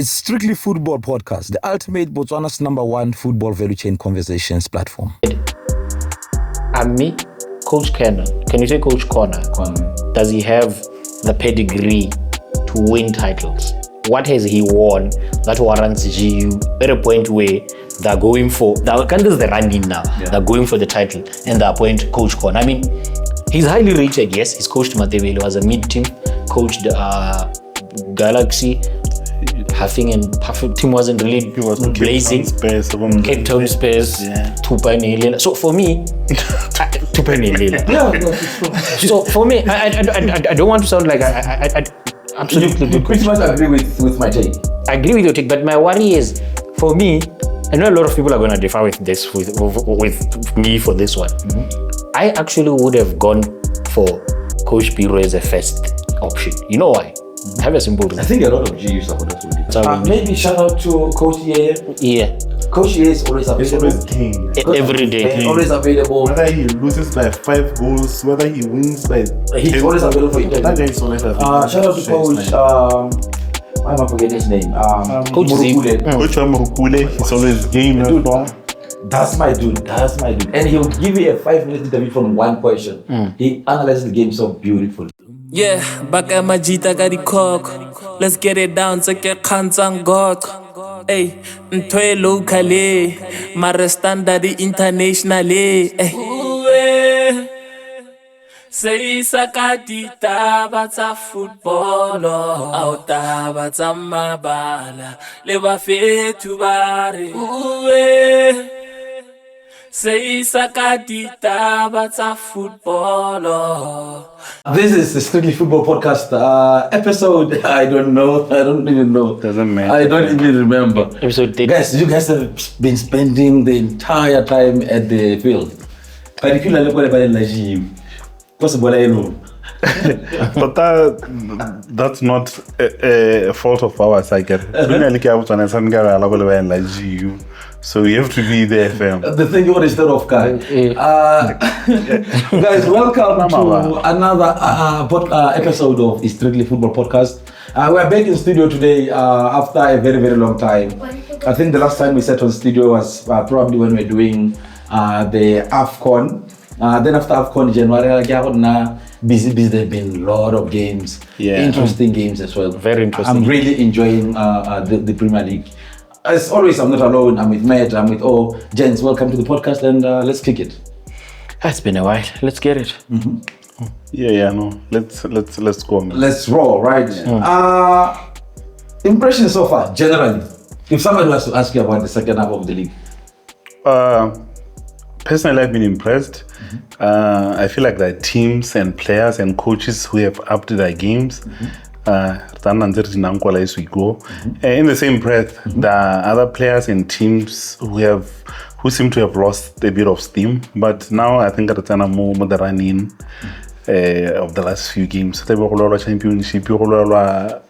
It's Strictly Football Podcast, the ultimate Botswana's #1 football value chain conversations platform. I'm me, Coach Kenner. Can you say Coach Connor? Does he have the pedigree to win titles? What has he won that warrants GU at a point where they're going for, they're running now, they're going for the title and they appoint Coach Connor? I mean, he's highly rated, yes. He's coached Matebele, was a mid-team, coached Galaxy. Huffing and Puffing team wasn't really blazing. Cape Town Space, Tupanelila. So for me, Tupanelila. So for me, I don't want to sound like I absolutely you pretty much agree with my take. I agree with your take, but my worry is, for me, I know a lot of people are going to differ with this with me for this one. Mm-hmm. I actually would have gone for Coach Biro as a first option. You know why? I have a simple reason. I think a lot of GU supporters will do. Maybe shout out to Coach Ye. Yeah. Coach Ye is always available. He's always king. Every day. He's always available. Whether he loses by 5 goals, whether he wins by... He's always available for interview. That guy is always available. Shout out to Coach... why am I forgetting his name? Coach Murukule. Coach Murukule, he's always game. That's my dude. And he'll give you a 5-minute interview from one question. He analyzes the game so beautifully. Yeah, baka majita ka dikok. Let's get it down, so ke khantsang gok. Hey, ntwe locally, mara standard internationally. Hey. Say sakati taba tsa football, au taba tsa mabala, le bafetu bare. Say sakati taba tsa football. This is the Strictly Football Podcast episode. I don't even know. Doesn't matter. I don't even remember. Episode 10. Guys, you guys have been spending the entire time at the field. Particularly when I like you. Possible, I know. But that's not a fault of ours, I get. So you have to be there, fam. The thing you want is off, guy. Guys, welcome to another episode of the Strictly Football Podcast. We're back in studio today after a very, very long time. I think the last time we sat on studio was probably when we were doing the AFCON. Then after AFCON, January, busy. There have been a lot of games, interesting games as well. Very interesting. I'm really enjoying the Premier League. As always, I'm not alone. I'm with Matt. I'm with gents. Welcome to the podcast, and let's kick it. It's been a while. Let's get it. Mm-hmm. No. Let's go. Let's roll, right? Impressions so far, generally. If somebody was to ask you about the second half of the league, personally, I've been impressed. I feel like the teams and players and coaches who have upped their games. As we go. In the same breath, there are other players and teams who seem to have lost a bit of steam. But now I think it's more the run-in of the last few games. Championship,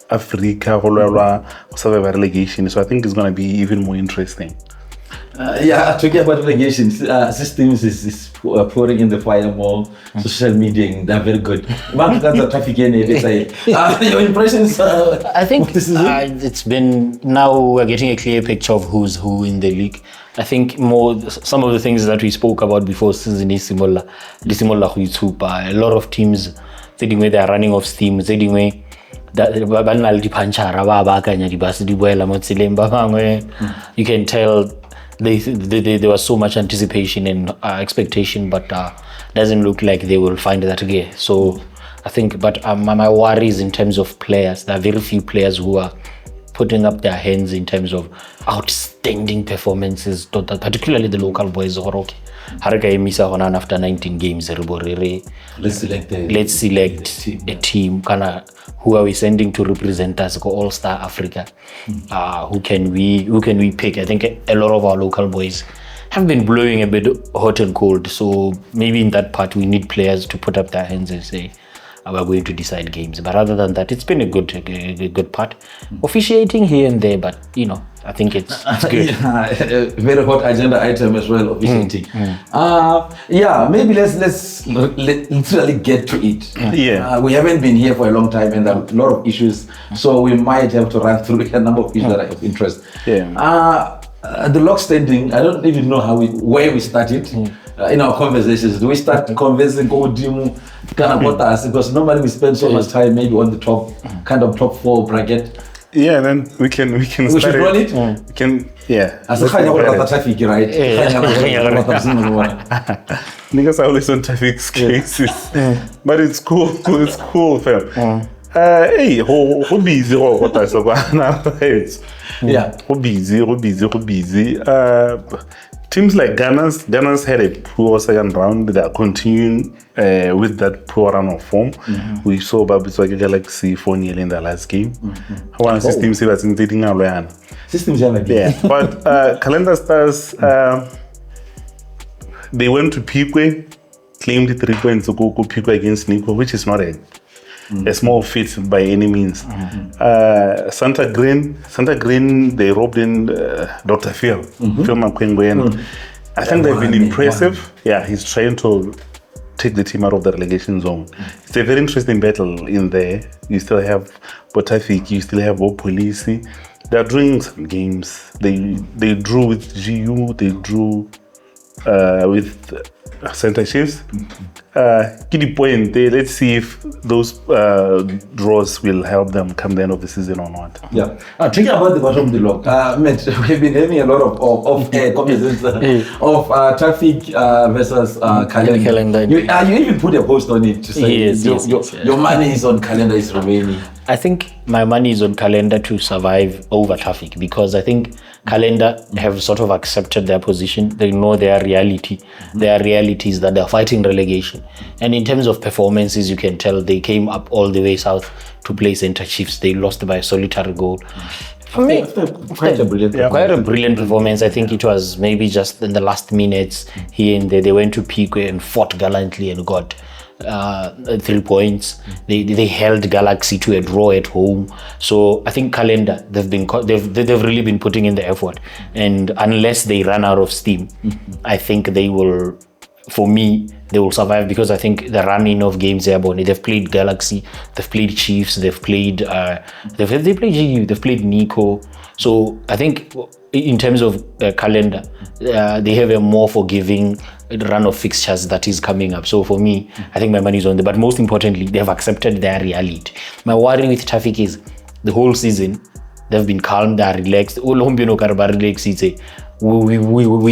Africa, relegation. So I think it's going to be even more interesting. Talking about relegation, systems is pouring in the fire more. Social media, they're very good. That's a traffic your impressions? I think it's been, now we're getting a clear picture of who's who in the league. I think some of the things that we spoke about before season is similar. A lot of teams sitting where they're running off steam, sitting where you can tell there was so much anticipation and expectation, but doesn't look like they will find that gear. So I think, but my worry is in terms of players. There are very few players who are putting up their hands in terms of outstanding performances, particularly the local boys. After 19 games, let's select a team. Who are we sending to represent us? All-Star Africa. Who can we pick? I think a lot of our local boys have been blowing a bit hot and cold. So maybe in that part we need players to put up their hands and say, we're going to decide games. But other than that, it's been a good part. Officiating here and there, but I think it's good. Yeah, a very hot agenda item as well, officiating. Yeah, maybe let's literally get to it. Yeah. We haven't been here for a long time, and there are a lot of issues, so we might have to run through a number of issues that are of interest. Yeah. The lock standing, I don't even know where we started in our conversations. Do we start conversing because normally we spend so much time maybe on the top top 4 bracket. Yeah, then we can start. We should roll it. We can, yeah. As a kind of traffic, right? Niggas are always on traffic cases, but it's cool. It's cool, fam. Hey, who busy? What I said, yeah, who busy. Teams like Ghana's had a poor second round. They are continuing with that poor run of form. We saw Botswana Galaxy 4-0 in the last game. One system was in dating our systems, yeah. But Calendar Stars, they went to Pique, claimed 3 points to go Pique against Nico, which is not a small feat by any means. Santa Green, they robbed in Dr. Phil Makwengwe. I think they've been impressive. Yeah, he's trying to take the team out of the relegation zone. It's a very interesting battle in there. You still have Botafik, you still have Police. They're doing some games. They drew with GU, they drew with Center Chiefs. Key point, let's see if those draws will help them come the end of the season or not. Yeah. Thinking about the bottom of the log, Matt, we've been having a lot of conversations of traffic versus calendar. You even put a post on it to say your money is on calendar is remaining. I think my money is on calendar to survive over traffic, because I think calendar have sort of accepted their position. They know their reality. Their reality is that they're fighting relegation. And in terms of performances, you can tell they came up all the way south to play Center Chiefs. They lost by a solitary goal. For me, quite a brilliant performance. I think it was maybe just in the last minutes here and there. They went to Pique and fought gallantly and got 3 points. They held Galaxy to a draw at home. So I think calendar, they've really been putting in the effort, and unless they run out of steam, I think they will. For me, they will survive, because I think the running of games they've played Galaxy, they've played Chiefs, they've played they played GU, they've played Nico. So I think in terms of calendar, they have a more forgiving run of fixtures that is coming up. So for me, I think my money is on them. But most importantly, they have accepted their reality. My worry with traffic is the whole season they've been calm, they're relaxed. We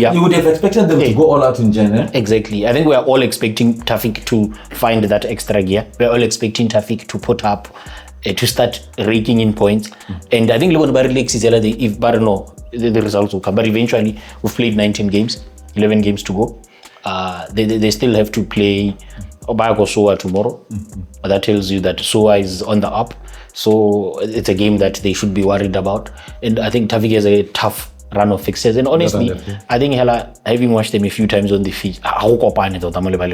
are, you would have expected them to go all out in January. Exactly. I think we are all expecting traffic to find that extra gear. We're all expecting traffic to put up, to start raking in points. And I think the results will come. But eventually, we've played 19 games, 11 games to go. They still have to play Obago Soa tomorrow. That tells you that Soa is on the up. So it's a game that they should be worried about. And I think traffic has a tough run of fixtures, and honestly, I think having watched them a few times on the field,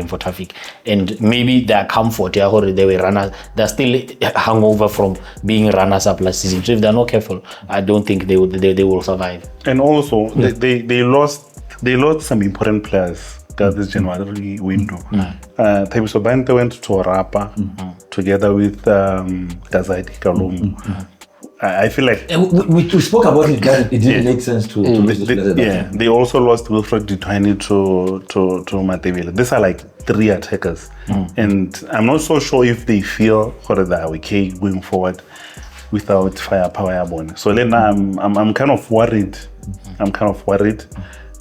for traffic, and maybe their comfort, they were runners, they're still hungover from being runners up last season. So if they're not careful, I don't think they will survive. And also, they lost some important players this January window. Thabiso Bante went to Orapa together with Gazadi Kalum. I feel like we spoke about it, that it didn't make sense to lose this player. They also lost Wilfred Dutwani to Matebile. These are like 3 attackers, and I'm not so sure if they feel that they're okay going forward without firepower. So then I'm kind of worried.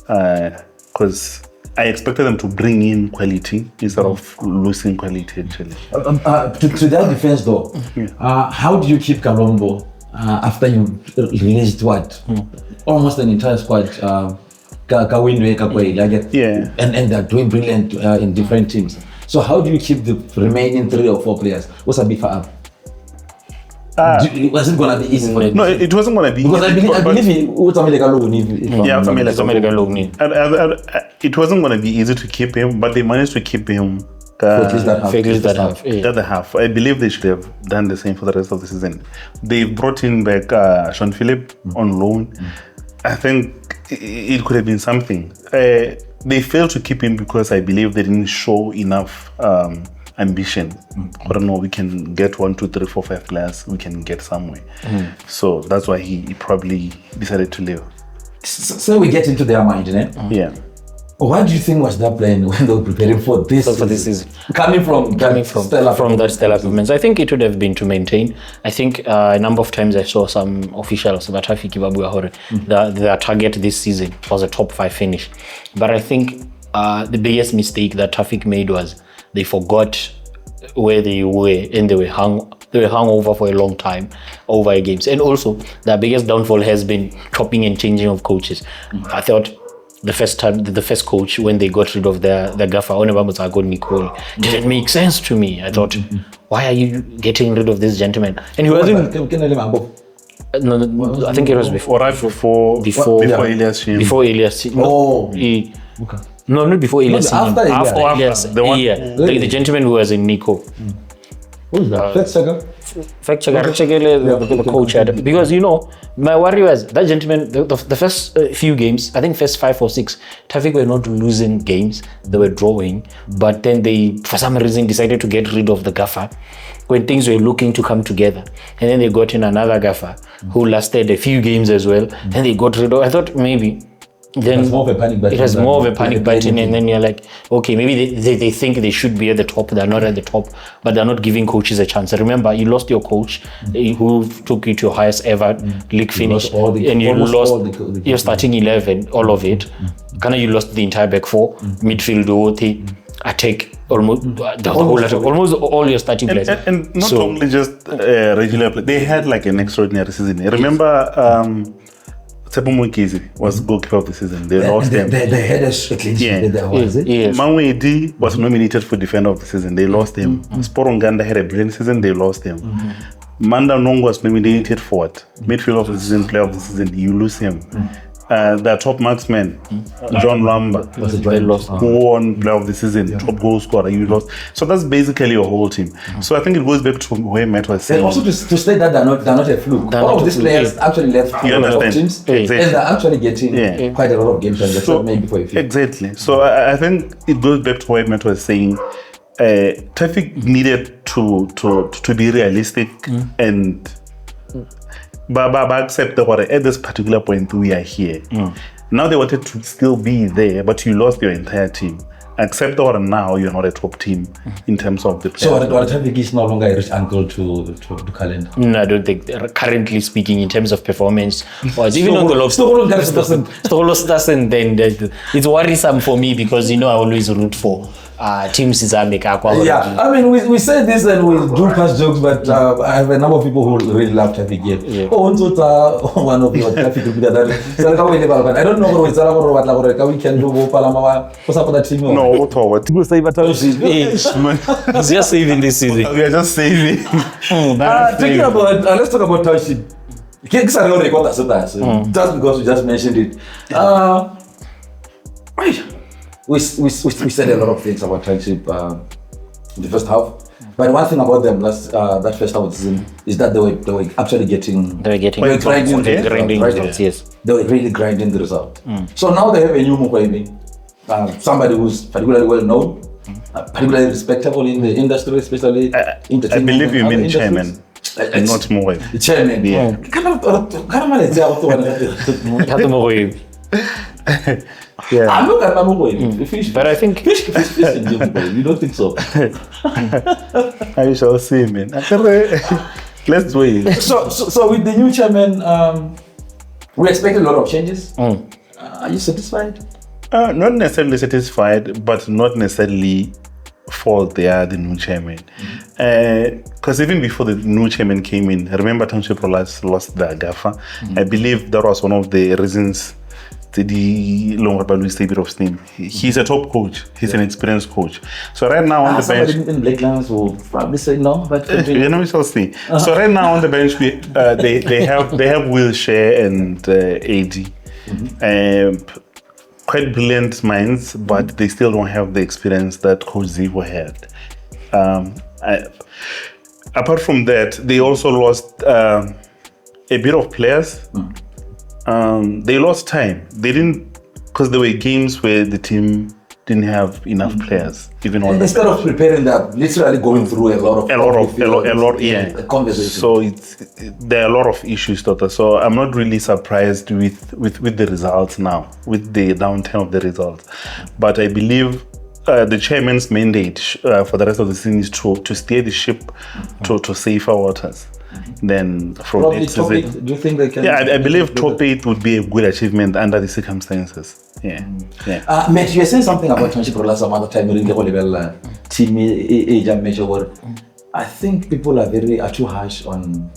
Because I expected them to bring in quality instead of losing quality actually. To their defense though, how do you keep Kalombo after you released almost an entire squad? And they're doing brilliant in different teams. So how do you keep the remaining 3 or 4 players? What's a bit up? It wasn't going to be easy for them. No, it wasn't going to be because easy. I believe it wasn't going to be easy to keep him, but they managed to keep him for at least that half. The other half. I believe they should have done the same for the rest of the season. They brought in back Sean Phillip on loan. I think it could have been something. They failed to keep him because I believe they didn't show enough ambition. I don't know, we can get 1, 2, 3, 4, 5 players, we can get somewhere. So that's why he probably decided to leave. So we get into their mind, Yeah. What do you think was that plan when they were preparing for this? For this season. Coming from That stellar performance. I think it would have been to maintain. I think a number of times I saw some officials that their target this season was a top 5 finish. But I think the biggest mistake that Tafik made was they forgot where they were, and they were hung over for a long time over games. And also the biggest downfall has been chopping and changing of coaches. I thought the first coach, when they got rid of the gaffer, Nicole, didn't make sense to me. I thought, why are you getting rid of this gentleman? And he wasn't. No, I think it was before. Right before Elias Shim. Before Elias. Okay. No, not before Elias. After Elias. The gentleman who was in Nico. Who's that? Fact checker, the coach had. Because my worry was that gentleman, the first few games, I think first 5 or 6, Tafik were not losing games, they were drawing. But then they, for some reason, decided to get rid of the gaffer when things were looking to come together. And then they got in another gaffer who lasted a few games as well. Then they got rid of, I thought maybe. Then it has more of a panic button, and then you're like, okay, maybe they think they should be at the top, they're not at the top, but they're not giving coaches a chance. Remember, you lost your coach who took you to your highest ever league finish, and you lost your starting 11, all of it. You lost the entire back 4, midfield, attack, almost all your starting players. And not only just regular players, they had like an extraordinary season. Remember, Tsepo Moikizi was goalkeeper of the season. They lost them. They had a clean sheet. Yes. Manwedi was nominated for defender of the season. They lost him. Sporonganda had a brilliant season. They lost him. Manda Nong was nominated for what? Midfield of the season, player of the season. You lose him. The top marksman, John Lamba, who won player of the season, top goal scorer, you lost. So that's basically your whole team. So I think it goes back to where Matt was saying. And also to state that they're not a fluke. All of these players actually left top teams, and they're actually getting quite a lot of game time. So, maybe for a few. Exactly. So I think it goes back to what Matt was saying. Tafik needed to be realistic and but accept that at this particular point we are here. Now they wanted to still be there, but you lost your entire team. Accept that now you're not a top team in terms of the players. So what Tafik is no longer a rich uncle to calendar? No, I don't think, currently speaking, in terms of performance, or even on the Stolos doesn't, then it's worrisome for me because I always root for teams is yeah, I mean we say this and we do past jokes, but I have a number of people who really love Tafik here. One of your Tafik will I don't know what we can do that team. No, what? He's just saving this season. We are just saving. Talking about let's talk about township. Just because we just mentioned it. We said a lot of things about township in the first half, but one thing about them that first half of the season is that they were actually grinding grinding results. Yes, they were really grinding the result. So now they have a new Mukwaimi, somebody who's particularly well known, particularly respectable in the industry, especially entertainment. I believe you mean chairman. Not Mukwaimi. Chairman. Yeah. Yeah. I'm not at Mukwaimi. But I think you don't think so? I shall see, man. Let's wait. So with the new chairman, we expect a lot of changes. Are you satisfied? Not necessarily satisfied, but not necessarily fault they are the new chairman. Because even before the new chairman came in, I remember Township lost the gaffer. I believe that was one of the reasons the longer lose a bit of steam. He's a top coach. He's an experienced coach. So right now on the bench, in Black Lions will probably say no, but we shall see. So right now on the bench, they have Wheelchair and AD. Quite brilliant minds, but they still don't have the experience that Coach Zivo had. Apart from that, they also lost a bit of players. They lost time. They didn't, because there were games where the team didn't have enough players, even on instead of preparing that, literally going through a lot, yeah, conversation. So there are a lot of issues, Doctor. So I'm not really surprised with the results now, with the downturn of the results. But I believe the chairman's mandate for the rest of the season is to steer the ship to safer waters. Then from probably next top season, 8, do you think they can? yeah, I believe top 8 would be a good achievement under the circumstances. Yeah, yeah. Matt, you were saying something about township rollers some other time during the whole level team age and measure. Where I think people are too harsh on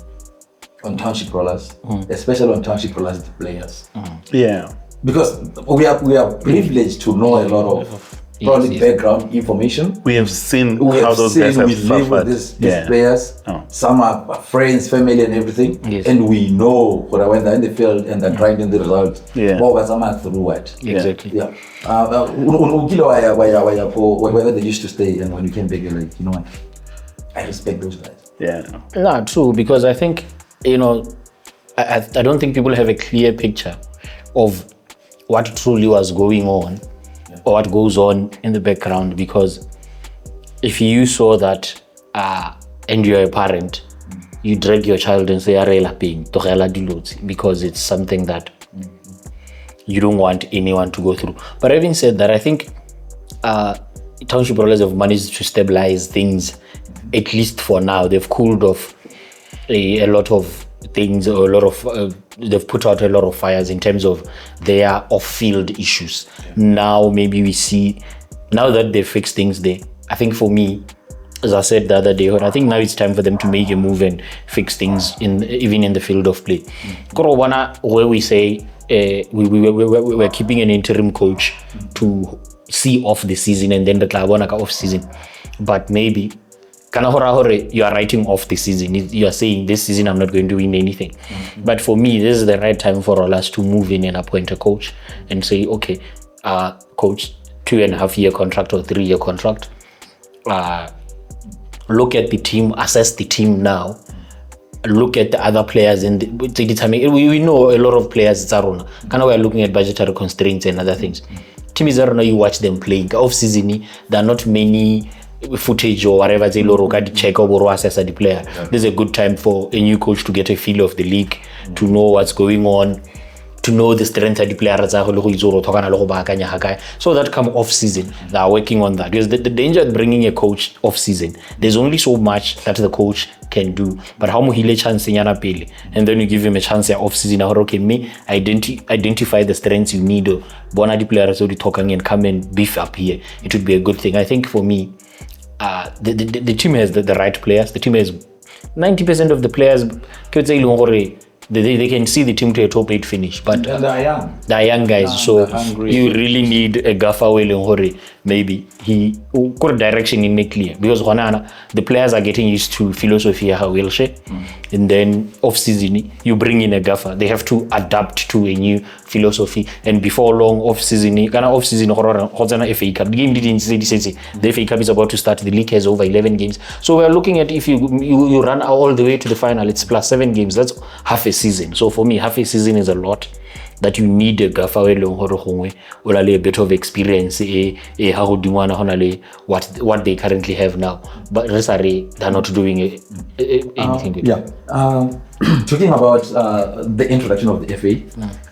township rollers, especially on township rollers players. Yeah, because we are privileged to know a lot of probably background information. We have seen how those guys have suffered. These players. Oh. Some are friends, family, and everything. Yes. And we know when they're in the field and they're grinding the result. Yeah. What was some through it? Exactly. Yeah. Where they used to stay, and when you came back, you're like, you know what? I respect those guys. Yeah. No, true, because I think, I don't think people have a clear picture of what truly was going on or what goes on in the background, because if you saw that and you're a parent, you drag your child and say, because it's something that you don't want anyone to go through. But having said that, I think township rollers have managed to stabilize things, at least for now. They've cooled off a lot of things, or a lot of they've put out a lot of fires in terms of their off-field issues. Now maybe we see, now that they've fixed things there, I think for me, as I said the other day, I think now it's time for them to make a move and fix things even in the field of play. Where we say we're keeping an interim coach to see off the season and then the Tlabonaka off season, but maybe you are writing off the season. You are saying this season I'm not going to win anything. But for me, this is the right time for all us to move in and appoint a coach and say, okay, coach, 2.5-year contract or 3-year contract. Look at the team, assess the team now. Look at the other players and we know a lot of players it's Arona. We're looking at budgetary constraints and other things. Team is Arona, you watch them playing. Off season, there are not many footage or whatever they check or assess the player. This is a good time for a new coach to get a feel of the league, to know what's going on, to know the strength of the players. So that come off season, they are working on that. Because the danger of bringing a coach off season, there's only so much that the coach can do. But how much chance and then you give him a chance off season. Okay, me identify the strengths you need. Bona the players already talking and come and beef up here. It would be a good thing. I think for me, the team has the right players. The team has 90% of the players. They can see the team to a top 8 finish, but and they are young. They are young guys, so you really need a gaffer well. Maybe he got direction in it clear, because the players are getting used to philosophy how will she, and then off season you bring in a gaffer. They have to adapt to a new philosophy, and before long off season FA Cup. The game didn't say the FA Cup is about to start. The league has over 11 games, so we are looking at if you run all the way to the final, it's plus 7 games. That's half a season. So for me, half a season is a lot that you need a gaffer or a bit of experience what they currently have now. But they're not doing anything good. Talking about the introduction of the FA,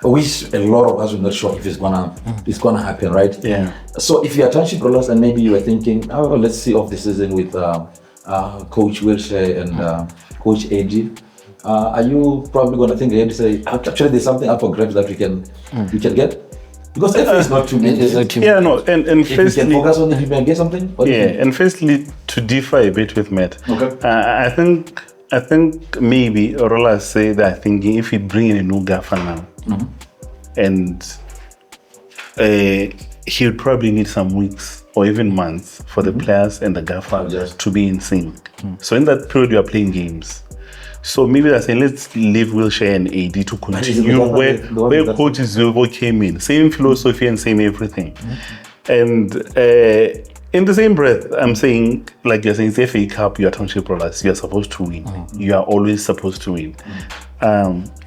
which a lot of us are not sure if it's gonna happen, right? Yeah. So if you're township rollers and maybe you are thinking, oh, let's see off the season with Coach Wilshire and Coach AG. Are you probably going to think ahead to say, actually, there's something up for grabs that we can get? Because FA is not too many. Yeah, no, and if firstly, we can focus on if we can get something. And firstly, to differ a bit with Matt, okay. I think maybe Orola say that thinking if we bring in a new gaffer now, and he would probably need some weeks or even months for the players and the gaffer to be in sync. So in that period, you are playing games. So maybe they're saying, let's leave Wilshire and AD to continue where Coach Zilvo came in. Same philosophy and same everything. And in the same breath, I'm saying, like you're saying, it's FA Cup, you're township rollers, you're supposed to win. You are always supposed to win.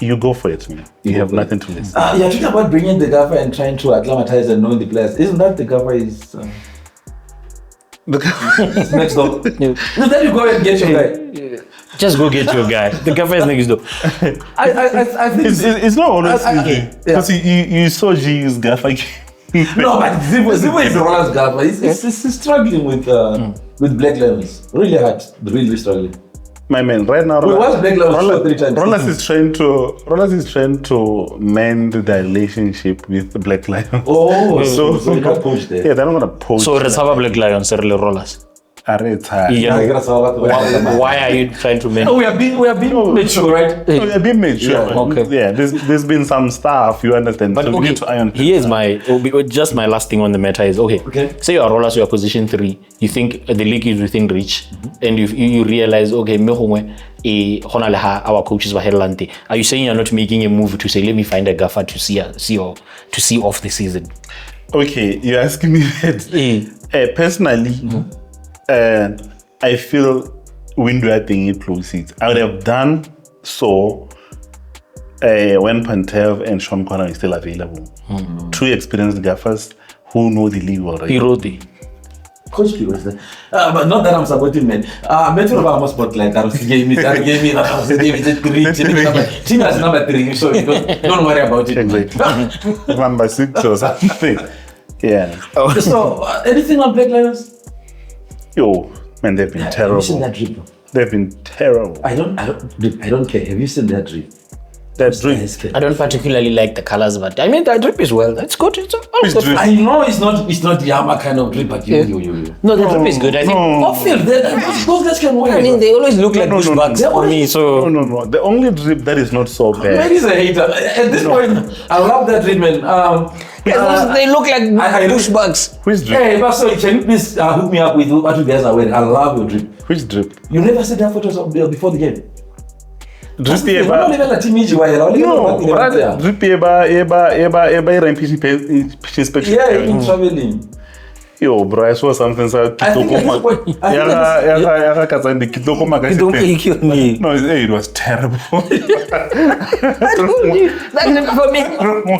You go for it, man. You have nothing to lose. You're talking about bringing the gaffer and trying to acclimatize and knowing the players. Isn't that the gaffer is it's next door? No, then you go and get your guy. Just go get your guy. The gaffer is next door. I think It's not always easy. Because you saw G's gaffer. no, but Zibo is the Rollers gaffer. He's struggling with Black Lions. Really hard. Really struggling. My man, right now, We watched Black Lions 3 times. Rollers is trying to mend the relationship with the Black Lions. Oh, so they can't poach there. Yeah, they're not gonna poach. So let's have a Black Lions, Rollers. Yeah. Why are you trying to make? No, we are being mature, right? We are being mature. Yeah, okay. Yeah, there's been some stuff, you understand. But so we okay, need to iron. here's just my last thing on the matter is okay. Say you are Rollers, you are position 3. You think the league is within reach, and you realize okay, our coaches were Helante. Are you saying you're not making a move to say let me find a gaffer to see off the season? Okay, you're asking me that. Personally, I feel when we are thinking close it, I would have done so when Pantev and Sean Connor is still available. 2 experienced gaffers who know the league already. Piroti. Coach P was there. But not that I'm supporting men. Metro Obama spotlight. Gave me team as number 3, so don't worry about it. Exactly. Number 6 or something. Yeah. So, anything on Black Lions? Yo, man, they've been terrible. Have you seen that drip? They've been terrible. I don't care. Have you seen that drip? That drip. I don't particularly like the colors, but I mean that drip is well. That's good. It's Which drip? I know it's not YAMA kind of drip, but you. No, the drip is good. I think. Off-field, those guys can wear. I mean, they always look like bushbucks for me. So No. The only drip that is not so bad. Man is a hater. At this point, I love that drip, man. they look like bushbucks. Which drip? Hey, Pastor, can you please hook me up with what you guys are wearing? I love your drip. Which drip? You never sent their photos before the game. Drip No, yeah, in traveling. Yo, bro, I saw something. So I think at this point, no, it was terrible. For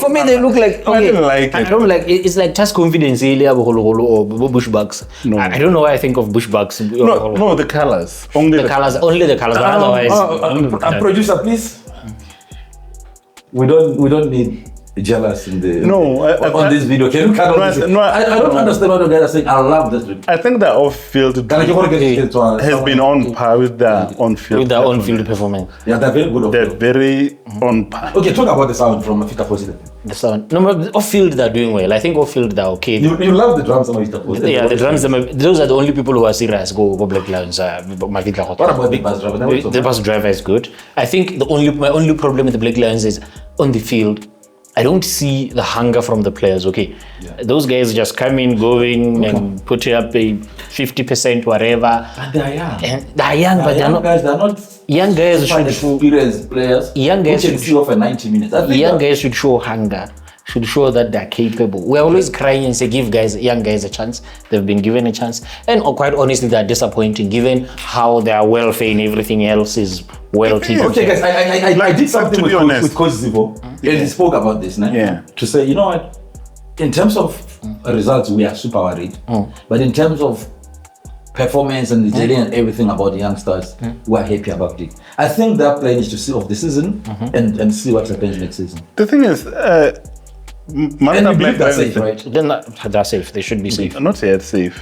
me, they look like. I didn't like I it. don't like. It's like just confidence, or bushbucks. No. I don't know why I think of bushbucks. No, the colors. Only the colors. Only the colors. But otherwise, producer, please. We don't need jealous in the on this video. Can you cut off this? I don't understand what the guys are saying. I love this drip. I think the off-field has been on par with the on-field. with their on-field performance. Yeah, they're very good. They're very on par. Okay, talk about the sound from Afita Positive. The sound. No, but off-field they're doing well. I think off-field they're okay. You love the drums on Afita Positive. Yeah, the drums. Those are the only people who are serious. Go Black Lions. What about the bus driver? The bus driver is good. I think my only problem with the Black Lions is on the field. I don't see the hunger from the players. Okay, those guys just come in, going and put up a 50% whatever. And they are young. And they're young, but they're not. Guys, they're not Young guys should experienced players. Young guys who can should see off for 90 minutes. young guys should show hunger. Should show that they're capable. We're always crying and say, give young guys a chance. They've been given a chance. And quite honestly, they're disappointing given how their welfare and everything else is well taken. Okay, guys, I did something with Coach Zivo. And he spoke about this, nah? Yeah. To say, you know what? In terms of results, we are super worried. But in terms of performance and the journey and everything about the youngsters, we're happy about it. I think their plan is to see off the season and see what happens next season. The thing is, And we believe they're safe, right? Then they're safe. They should be safe. Not yet safe.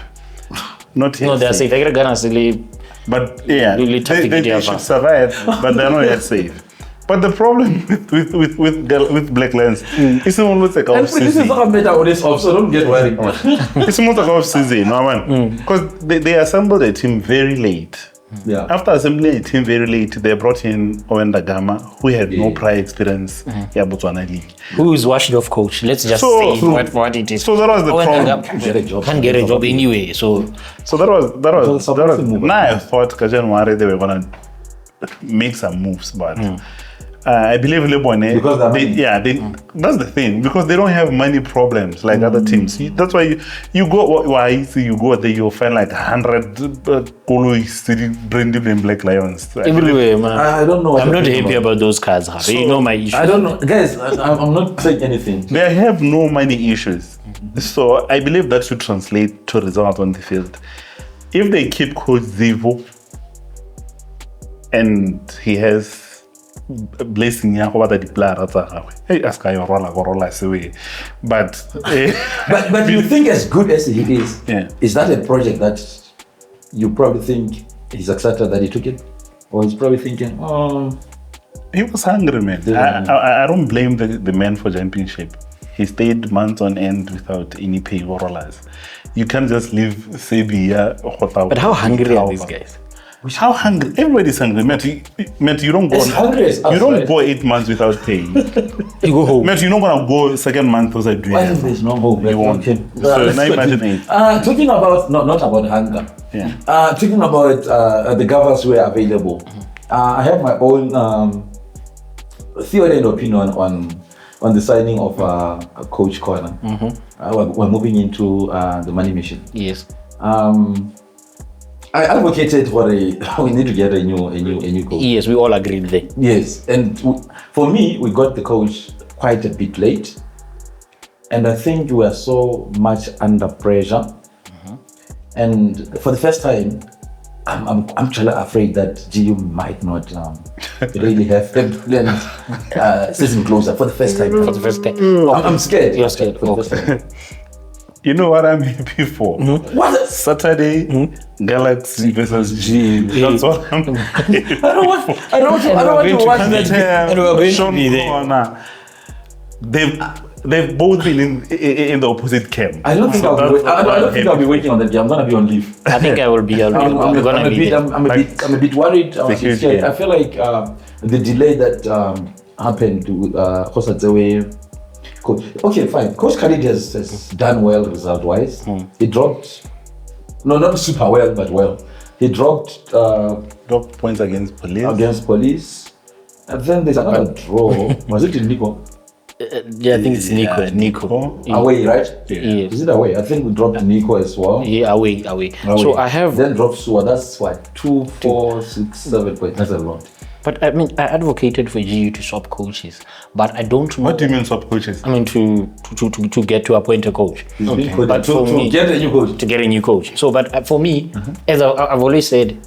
Not yet. No, they're safe. They're gonna silly. But yeah, Really tough to they get should survive, but they're not yet safe. But the problem with Black Lions, it's almost like off This is season. not made out this off, so don't get worried. It's almost like off season, no man. Because they assembled a team very late. Yeah. After assembling a team very late, they brought in Owen Dagama, who had no prior experience in Botswana League. Who is washed off coach? Let's just So- say what it is. So that was the problem. Can't get a job anyway. So that was supposed to move. now I thought Kajanwari they were gonna make some moves, but I believe Lebone. Because that's the thing, because they don't have money problems like other teams. That's why you go you go there, you'll find like 100 sitting branded in Black Lions. Everywhere, man. I don't know. I'm not happy about those cards. So, you know my issue. I don't know, guys. I'm not saying anything. They have no money issues, so I believe that should translate to results on the field. If they keep Coach Zivo and he has blessing ya go bata diplara tsa gagwe, hey aska yo rola sewe, but but you think, as good as he is, Yeah. is that a project that you probably think he's excited that he took it, or he's probably thinking, he was hungry, man. I don't blame the man for championship. He stayed months on end without any pay or rollers. You can't just leave Sebi. But how hungry are these guys? How hungry? Everybody's hungry. Matt, you don't go. As hungry as us, you don't right? go 8 months without pay. You go home. Matt, you're not gonna go second month without doing why it. there's no hope? You won't. So now imagine it. Talking about not about hunger. Yeah. Talking about the governors who are available. I have my own theory and opinion on the signing of Coach Corner. We're moving into the money mission. Yes. I advocated for we need to get a new coach. Yes, we all agreed there. Yes, and for me, we got the coach quite a bit late, and I think we were so much under pressure. And for the first time, I'm actually afraid that GU might not really have a brilliant season closer for the first time. For the first time. I'm scared. You're scared. For the first time. You know what I'm happy for? What? Saturday, Galaxy versus G. That's what I'm happy I don't want to watch that. And we're going to Sean be there. Corner. They've both been in the opposite camp. I don't think So I'll be. that's I what don't I'm think I'll be happy waiting on that game. I'm gonna be on leave. I think I will be. I'm gonna be there. I'm a bit worried. I'm a bit Security, scared. yeah. I feel like the delay that happened to Khosatsewe. Okay, fine. Coach Khalid has done well result-wise. He dropped, no, not super well, but well. He dropped Dropped points against police. And then there's another draw. Was it in Nico? Yeah, I think it's Nico. Yeah, Nico. Away, right? Yes. Is it away? I think we dropped Nico as well. Yeah, away. So I have. Then dropped Suwa. That's what, 2, 4, 6, 7 points. That's a lot. But I mean, I advocated for GU to swap coaches, but I don't know. What do you mean swap coaches? I mean, to get to appoint a coach. But to for me, get a new coach. to get a new coach. So, but for me, as I've always said,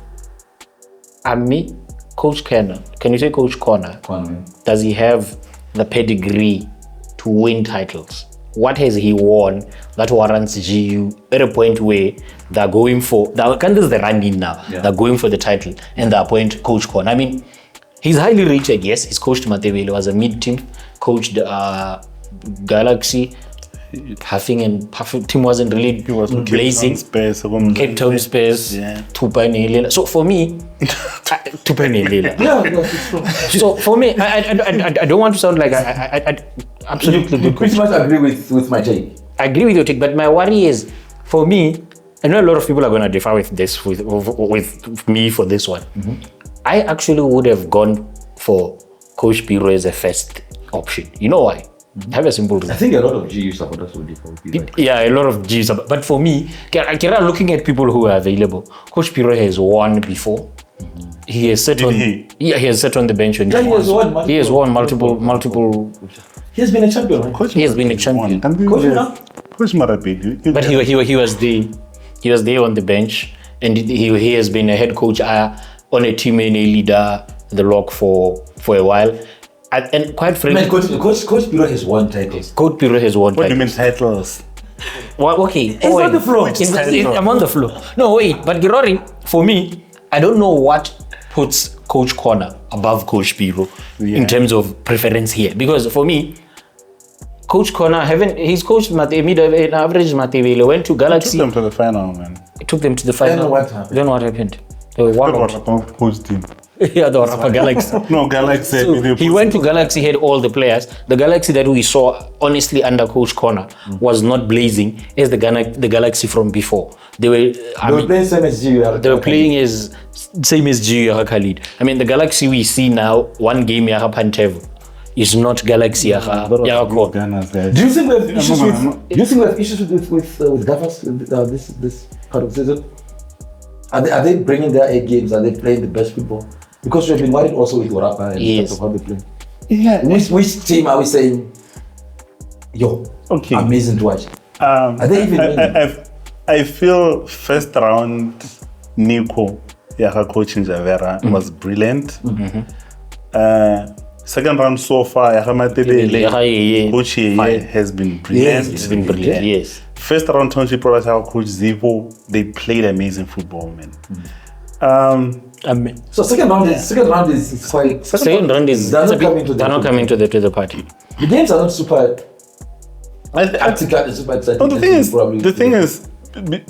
Coach Corner. Can you say Coach Corner? Does he have the pedigree to win titles? What has he won that warrants GU at a point where they're going for, this is the running now, they're going for the title and they appoint Coach Corner. I mean, he's highly rated, yes. He's coached Matebele, was a mid-team, coached Galaxy. Puffing and Puffing team wasn't really blazing. Cape Town Space, Tupanelila. So for me, Tupanelila. So for me, I don't want to sound like I absolutely do. Pretty much agree with my take. I agree with your take, but my worry is, for me, I know a lot of people are going to differ with this, with me for this one. I actually would have gone for Coach Piro as a first option. You know why? I have a simple reason. I think a lot of GU supporters will differ with you. Yeah, a lot of GU supporters. But for me, looking at people who are available, Coach Piro has won before. He has sat he has sat on the bench when he has won multiple. He has been a champion, right? He has been a champion. Coach Marapet. But he was there on the bench, and he has been a head coach on a team and a leader, the lock for a while. And quite frankly, Coach Piro has won titles. Coach Piro has won titles. What do you mean titles? Well, okay. It's on the floor. I'm on the floor. No, wait. But Girori, for me, I don't know what puts Coach Corner above Coach Piro in terms of preference here. Because for me, Coach Corner, he's coached average Matebele, went to Galaxy. Took them to the final, man. Took them to the final. Then what happened? Then what happened? They were one out. Coach team. Yeah, the Orapa Galaxy. No, Galaxy. So he went to Galaxy, had all the players. The Galaxy that we saw, honestly, under Coach Connor, was not blazing as the Galaxy from before. They were playing same as GU. They were playing as same as GU Khalid. I mean, the Galaxy we see now, one game Yaha Pantev is not Galaxy Yaha Core. Do you think we have issues with? Do you think we have issues with Gavas this part of the season? Are they bringing their 8 games? Are they playing the best football? Because we have been worried also with Orapa and Yes. how they play. Yeah. Which team are we saying? Yo, Okay. amazing to watch. Are they even winning? I feel first round Nico Yaha coaching Javera was brilliant. Second round so far Yaha Matebe coach has been brilliant. It's been brilliant, yes. First round Township Province coach Zivo, they played amazing football, man. So second round is quite. Second round is They're it's a not bit- coming to the they're not coming to the party. The games are not super I tactical and super exciting. No, the thing is,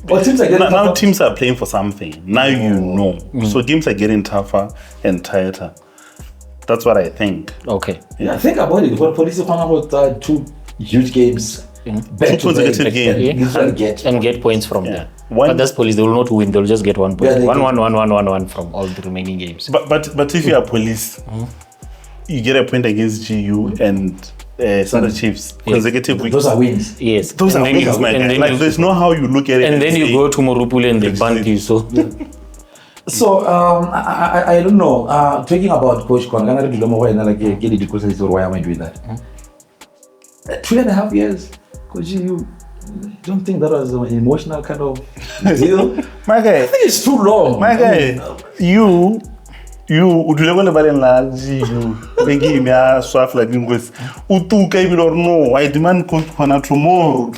Well, teams are getting now tougher. teams are playing for something. Now you know. So games are getting tougher and tighter. That's what I think. Okay. Yeah, think about it. When Police got 2 huge games, back Two consecutive games. And get points from there. One- But that's Police, they will not win, they'll just get 1 point. Yeah, they 1 from all the remaining games. But if you are Police, you get a point against GU and Sunday Chiefs consecutive weeks. Those are wins. Yes. Those And are then wins, you- man. and then Like you- there's no how you look at it. And then you say, go to Morupule and they ban you, so. So I don't know. Talking about Coach Con, why am I doing that? 2.5 years, Coach, you don't think that was an emotional kind of deal? my guy, I think it's too long. my guy, you udulekole baleng la GU game ya swaf like English utuka even or no I demand Coach Corner tomorrow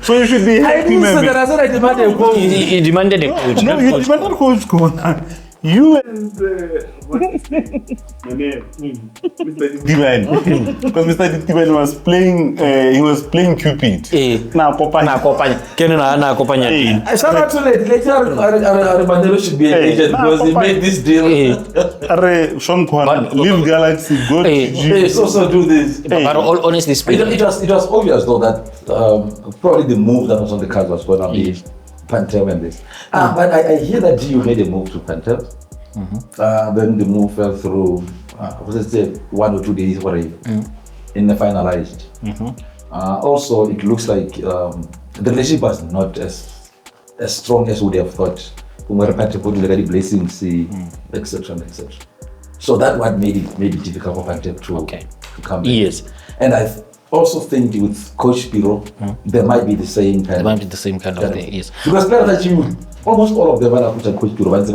so you should be I happy, didn't say man. that. I said I demanded a goal. He demanded a coach. No, not you coach. demanded Coach Corner. You and what's his name? Mr. Divine. Because Mr. Divine was playing he was playing Cupid. Na kopanya. Kene na kopanya. I shout out to later. Arabandelo should be an Hey, agent because he made this deal. Are Sean Corner But- leave Galaxy go to Hey, GU. so do this. But honestly speaking, It was obvious though that probably the move that was on the cards was going to be Pantel and this. But I hear that GU made a move to Pantel. Then the move fell through. Was it 1 or 2 days, whatever, in the finalized. Also, it looks like the relationship was not as strong as we would have thought. Pantel put the blessings, etc. etc. So that what made it difficult for Pantel to come in. yes, And I also think with Coach Piro, there might be the same kind it might be the same kind of thing. Yes, because players that you, almost all of them are put Coach Piro, that's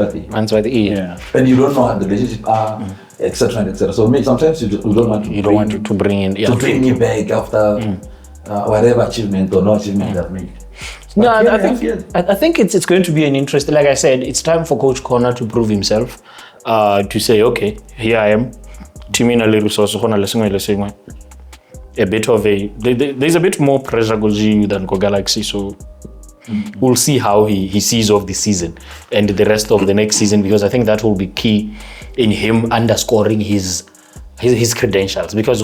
why Yeah. and you don't know how the relationship are, etc. etc. So sometimes you don't want to you don't want to bring in. Yeah, to bring me back after whatever achievement or no achievement that made. No, But I think it's going to be an interest. Like I said, it's time for Coach Connor to prove himself. To say, okay, here I am. Timina le resource a bit of there's a bit more pressure go GU than go Galaxy, so we'll see how he sees off the season and the rest of the next season, because I think that will be key in him underscoring his credentials. Because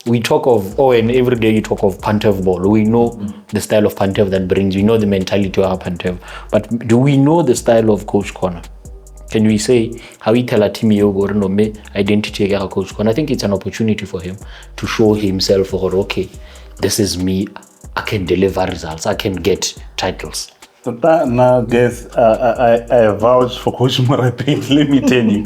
we talk of, and every day you talk of Pantev ball. We know the style of Pantev that brings, we know the mentality of Pantev, but do we know the style of Coach Connor? Can we say how he tell a team me identity of Coach Connor? I think it's an opportunity for him to show himself, or okay, this is me, I can deliver results, I can get titles. Now, guys, I vouch for Coach Morapet. Let me tell you,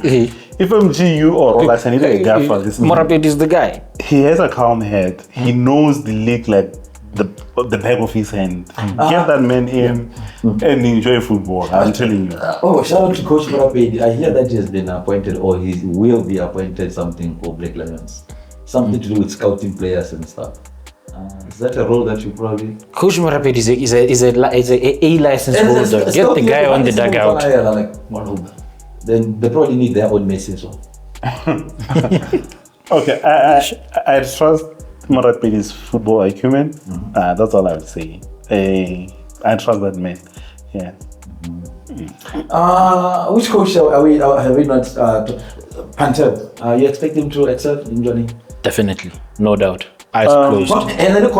if I'm GU or Rolas, I need a gaffer. This man, Morapet is the guy. he has a calm head. He knows the league like the back of his hand. Get that man in and enjoy football. I'm telling you. Shout out to Coach Morapet. I hear that he has been appointed, or he will be appointed, something for Black Lions, something to do with scouting players and stuff. Is that a role that you probably? Coach Morapet is a license holder. Get the guy on the dugout. Then they probably need their own message. So. Okay, I trust Morapet's football acumen. That's all I would say. I trust that man. Yeah. Which coach have we not? Pantev, you expect him to excel in joining? Definitely, no doubt. Eyes closed. And then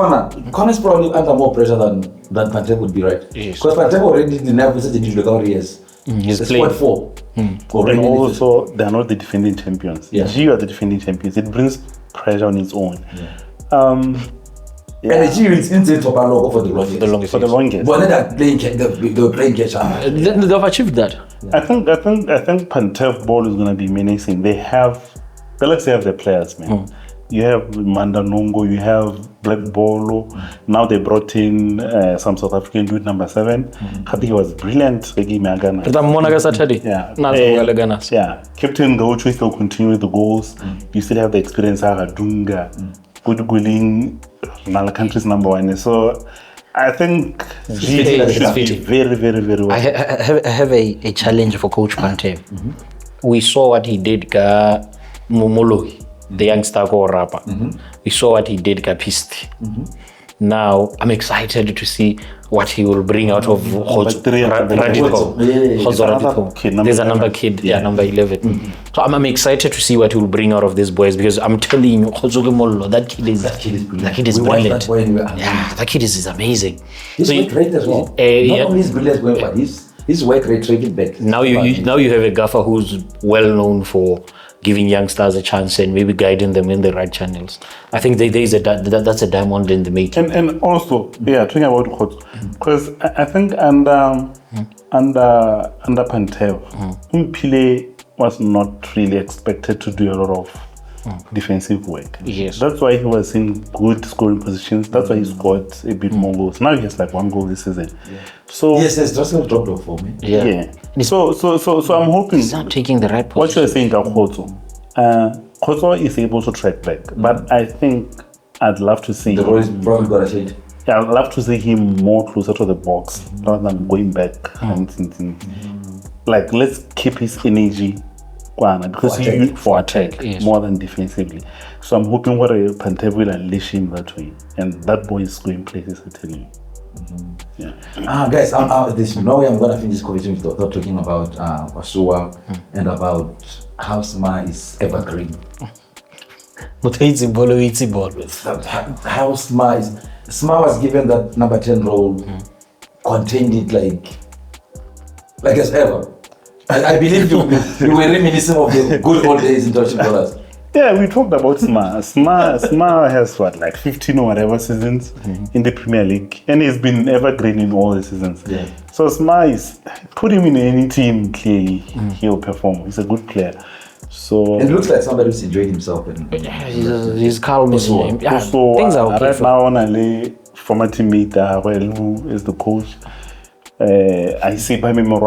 Connor's probably under more pressure than Pantev would be, right? Yes. Because Pantev already didn't have such a difficult years. He's It's playing. squad 4. And Already also, they are not the defending champions. Yeah. GU are the defending champions. It brings pressure on its own. And the GU is in top and for the longest. The longest. For the longest. But they were playing catch up. They've achieved that. I think Pantev ball is gonna be menacing. They let's have the players, man. You have Manda Nongo, you have Black Bolo. Now they brought in some South African dude, number 7. I think he was brilliant. Saturday. Yeah. Yeah. Captain Gaucho still continue with the goals. You still have the experience of Dunga, good Guling, another country's number 1. So I think fitting. should be very, very, very well. I have a challenge for Coach Pantev. We saw what he did ka Momolo, the youngster ko rapper. We saw what he did ka Pisti. Now I'm excited to see what he will bring out of Radiko. There's another kid, number 11. So I'm excited to see what he will bring out of these boys, because I'm telling you, that kid is brilliant. That kid is amazing. He's work rate as well. Not only his brilliant work, but his work rate taking back. Now you have a gaffer who's well known for giving youngsters a chance and maybe guiding them in the right channels. I think that's a diamond in the making. And also, talking about Khotso, because I think under Pantev, Mpile was not really expected to do a lot of defensive work. Yes. That's why he was in good scoring positions. That's why he scored a bit more goals. Now he has like 1 goal this season. So yes, just going to drop off for me. So I'm hoping He's not taking the right position. what you're saying about Khotso is able to track back, but I think I'd love to see The ball is probably going to change. I'd love to see him more closer to the box rather than going back and like let's keep his energy because he used for attack more than defensively. So I'm hoping what a Pantev will unleash him that way, and that boy is going places, I tell you. Guys, now I'm going to finish this conversation without talking about Wasua and about how Sma is evergreen. How Sma was given that number 10 role, contained it like as ever. I believe you were reminiscent of the good old days in Touch Brothers. Yeah, we talked about Sma. Sma has like 15 or whatever seasons in the Premier League, and he's been evergreen in all the seasons. Yeah. So Sma put him in any team, clearly he'll perform. He's a good player. So It looks like somebody who's enjoyed himself. He's calm. Things are okay. Right now, only former teammate who is the coach. I see by me more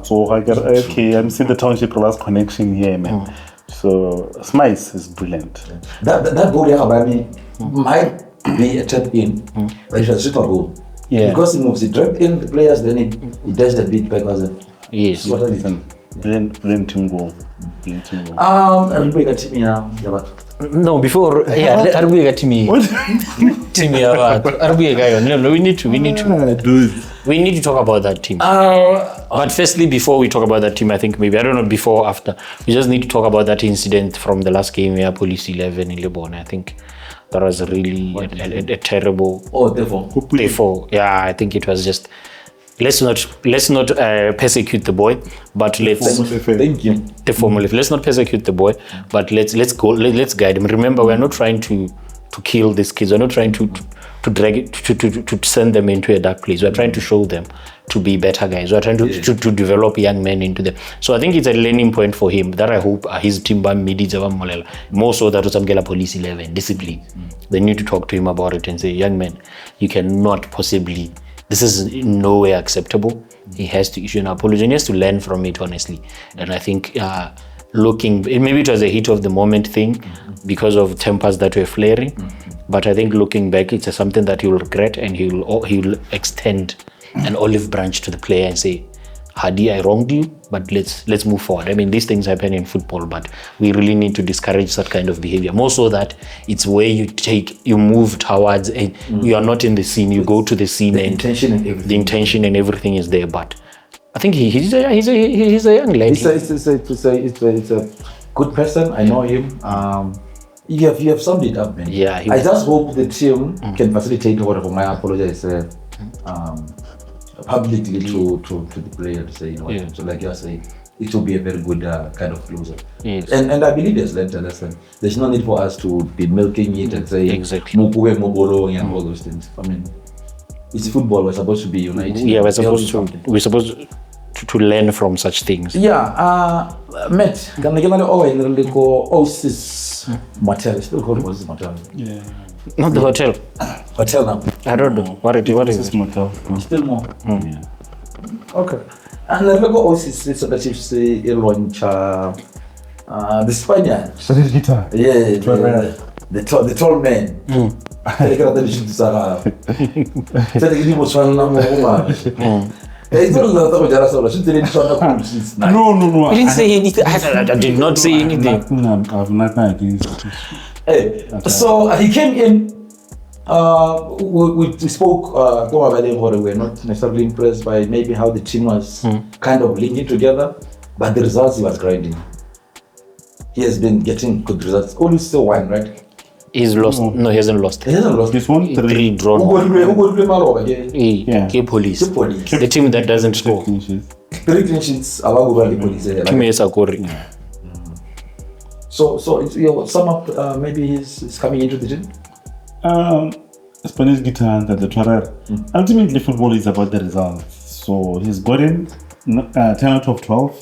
so okay, I'm seeing the Township Brothers connection here, man. So Smice is brilliant. That goal might be a tap in, but it was a super goal. Yeah. Because he moves, he dropped in the players, then he does the beat back, was it? Yes. What is it? Brilliant team goal. And we got team now. No, before Arbuega Timmy. Timmy Arbuega. No, we need to talk about that team. But firstly, before we talk about that team, I think maybe, I don't know, before or after, we just need to talk about that incident from the last game where Police 11 in Lebanon. I think that was really a terrible. Therefore, yeah, I think it was just. Let's not persecute the boy, but let's not persecute the boy, but let's guide him. Remember, we're not trying to kill these kids. We're not trying to drag it to send them into a dark place. We're trying to show them to be better guys. We're trying to develop young men into them. So I think it's a learning point for him that I hope his team more so that Usamgela Police 11 discipline. They need to talk to him about it and say, young man, you cannot possibly. This is in no way acceptable. He has to issue an apology and he has to learn from it, honestly. And I think maybe it was a heat of the moment thing because of tempers that were flaring. But I think looking back, it's something that he will regret, and he will extend an olive branch to the player and say, Hadi, I wronged you, but let's move forward. I mean, these things happen in football, but we really need to discourage that kind of behavior. More so that it's where you move towards, and you are not in the scene, you go to the scene, the intention and everything. The intention and everything is there. But I think he's a young lad. It's a good person. I know him. You have summed it up, man. Yeah, I just hope the team can facilitate whatever. I apologize publicly to the player to say, you know, so like you're saying, it will be a very good kind of closer. Yes. And I believe there's learned a lesson. There's no need for us to be milking it and saying exactly and all those things. I mean, it's football. We're supposed to be united. Yeah, we're supposed to learn from such things. Yeah, Matt, can I get another Oasis Motel? Still called Oasis Motel. Yeah. Not the hotel. Hotel now. I don't know. What is it? Motel. Still more. Yeah. Okay. And the logo Oasis is the chief say launch the Spaniard. Yeah, the tall man. It's No. I didn't say anything. I did not say anything. I've nothing against it. Hey, so he came in. We spoke. We're not necessarily impressed by maybe how the team was kind of linking together, but the results he was grinding. He has been getting good results. Only still one, right? He's lost. No, he hasn't lost. He hasn't lost. This one, 3 drawn. Yeah. Police. Police. The team that doesn't score. 3 clean sheets. Police. So it's, sum up. Maybe he's coming into the team. Spanish guitar and the Tourer. Ultimately, football is about the results. So he's gotten 10 out of 12.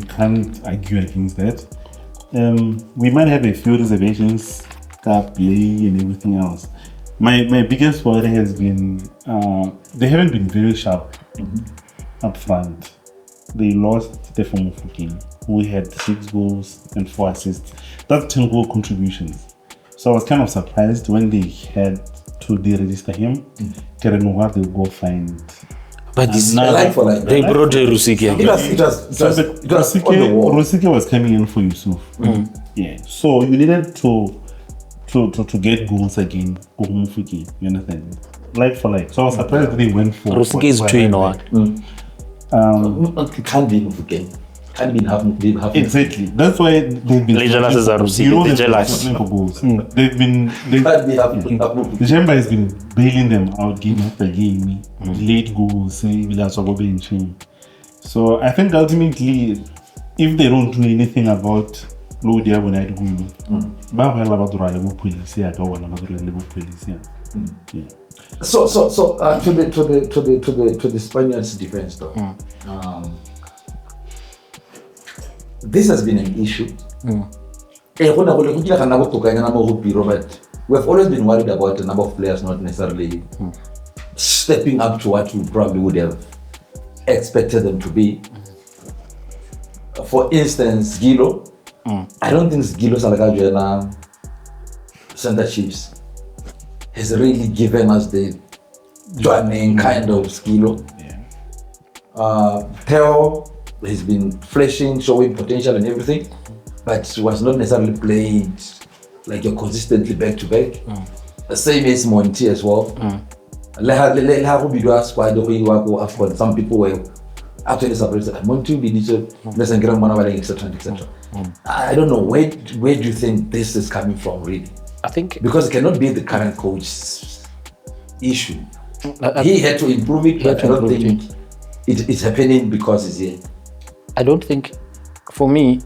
Can't argue against that. We might have a few reservations, play and everything else. My biggest worry has been they haven't been very sharp up front. They lost the former game, who had 6 goals and 4 assists. That's 10 goal contributions. So I was kind of surprised when they had to deregister him. Karen what they'll go find. But this like for like. They brought Rusiki again. It was on the wall. Rusiki was coming in for Yusuf. Yeah. So you needed to get goals again. You understand? Like for like. So I was surprised that they went for Rusiki is 2-in-1. It can't be moved again. Can't be half. Exactly. That's why they've been. You know, they're struggling for goals. They've been. The Chamber has been bailing them out game after game. Late goals. So I think ultimately, if they don't do anything about low diabonite So to the Spaniards' defense though. This has been an issue. But we've always been worried about the number of players not necessarily stepping up to what we probably would have expected them to be. For instance, Gilo. I don't think Gilo Salagajana Center Chiefs has really given us the JWANENG kind of Gilo. Theo has been flashing, showing potential and everything, but was not necessarily played like you're consistently back to back. Same as Monty as well. Some people were actually surprised that Monty etc. I don't know where do you think this is coming from really? I think because it cannot be the current coach's issue. He had to improve it, but I don't think it's happening because he's here. I don't think, for me,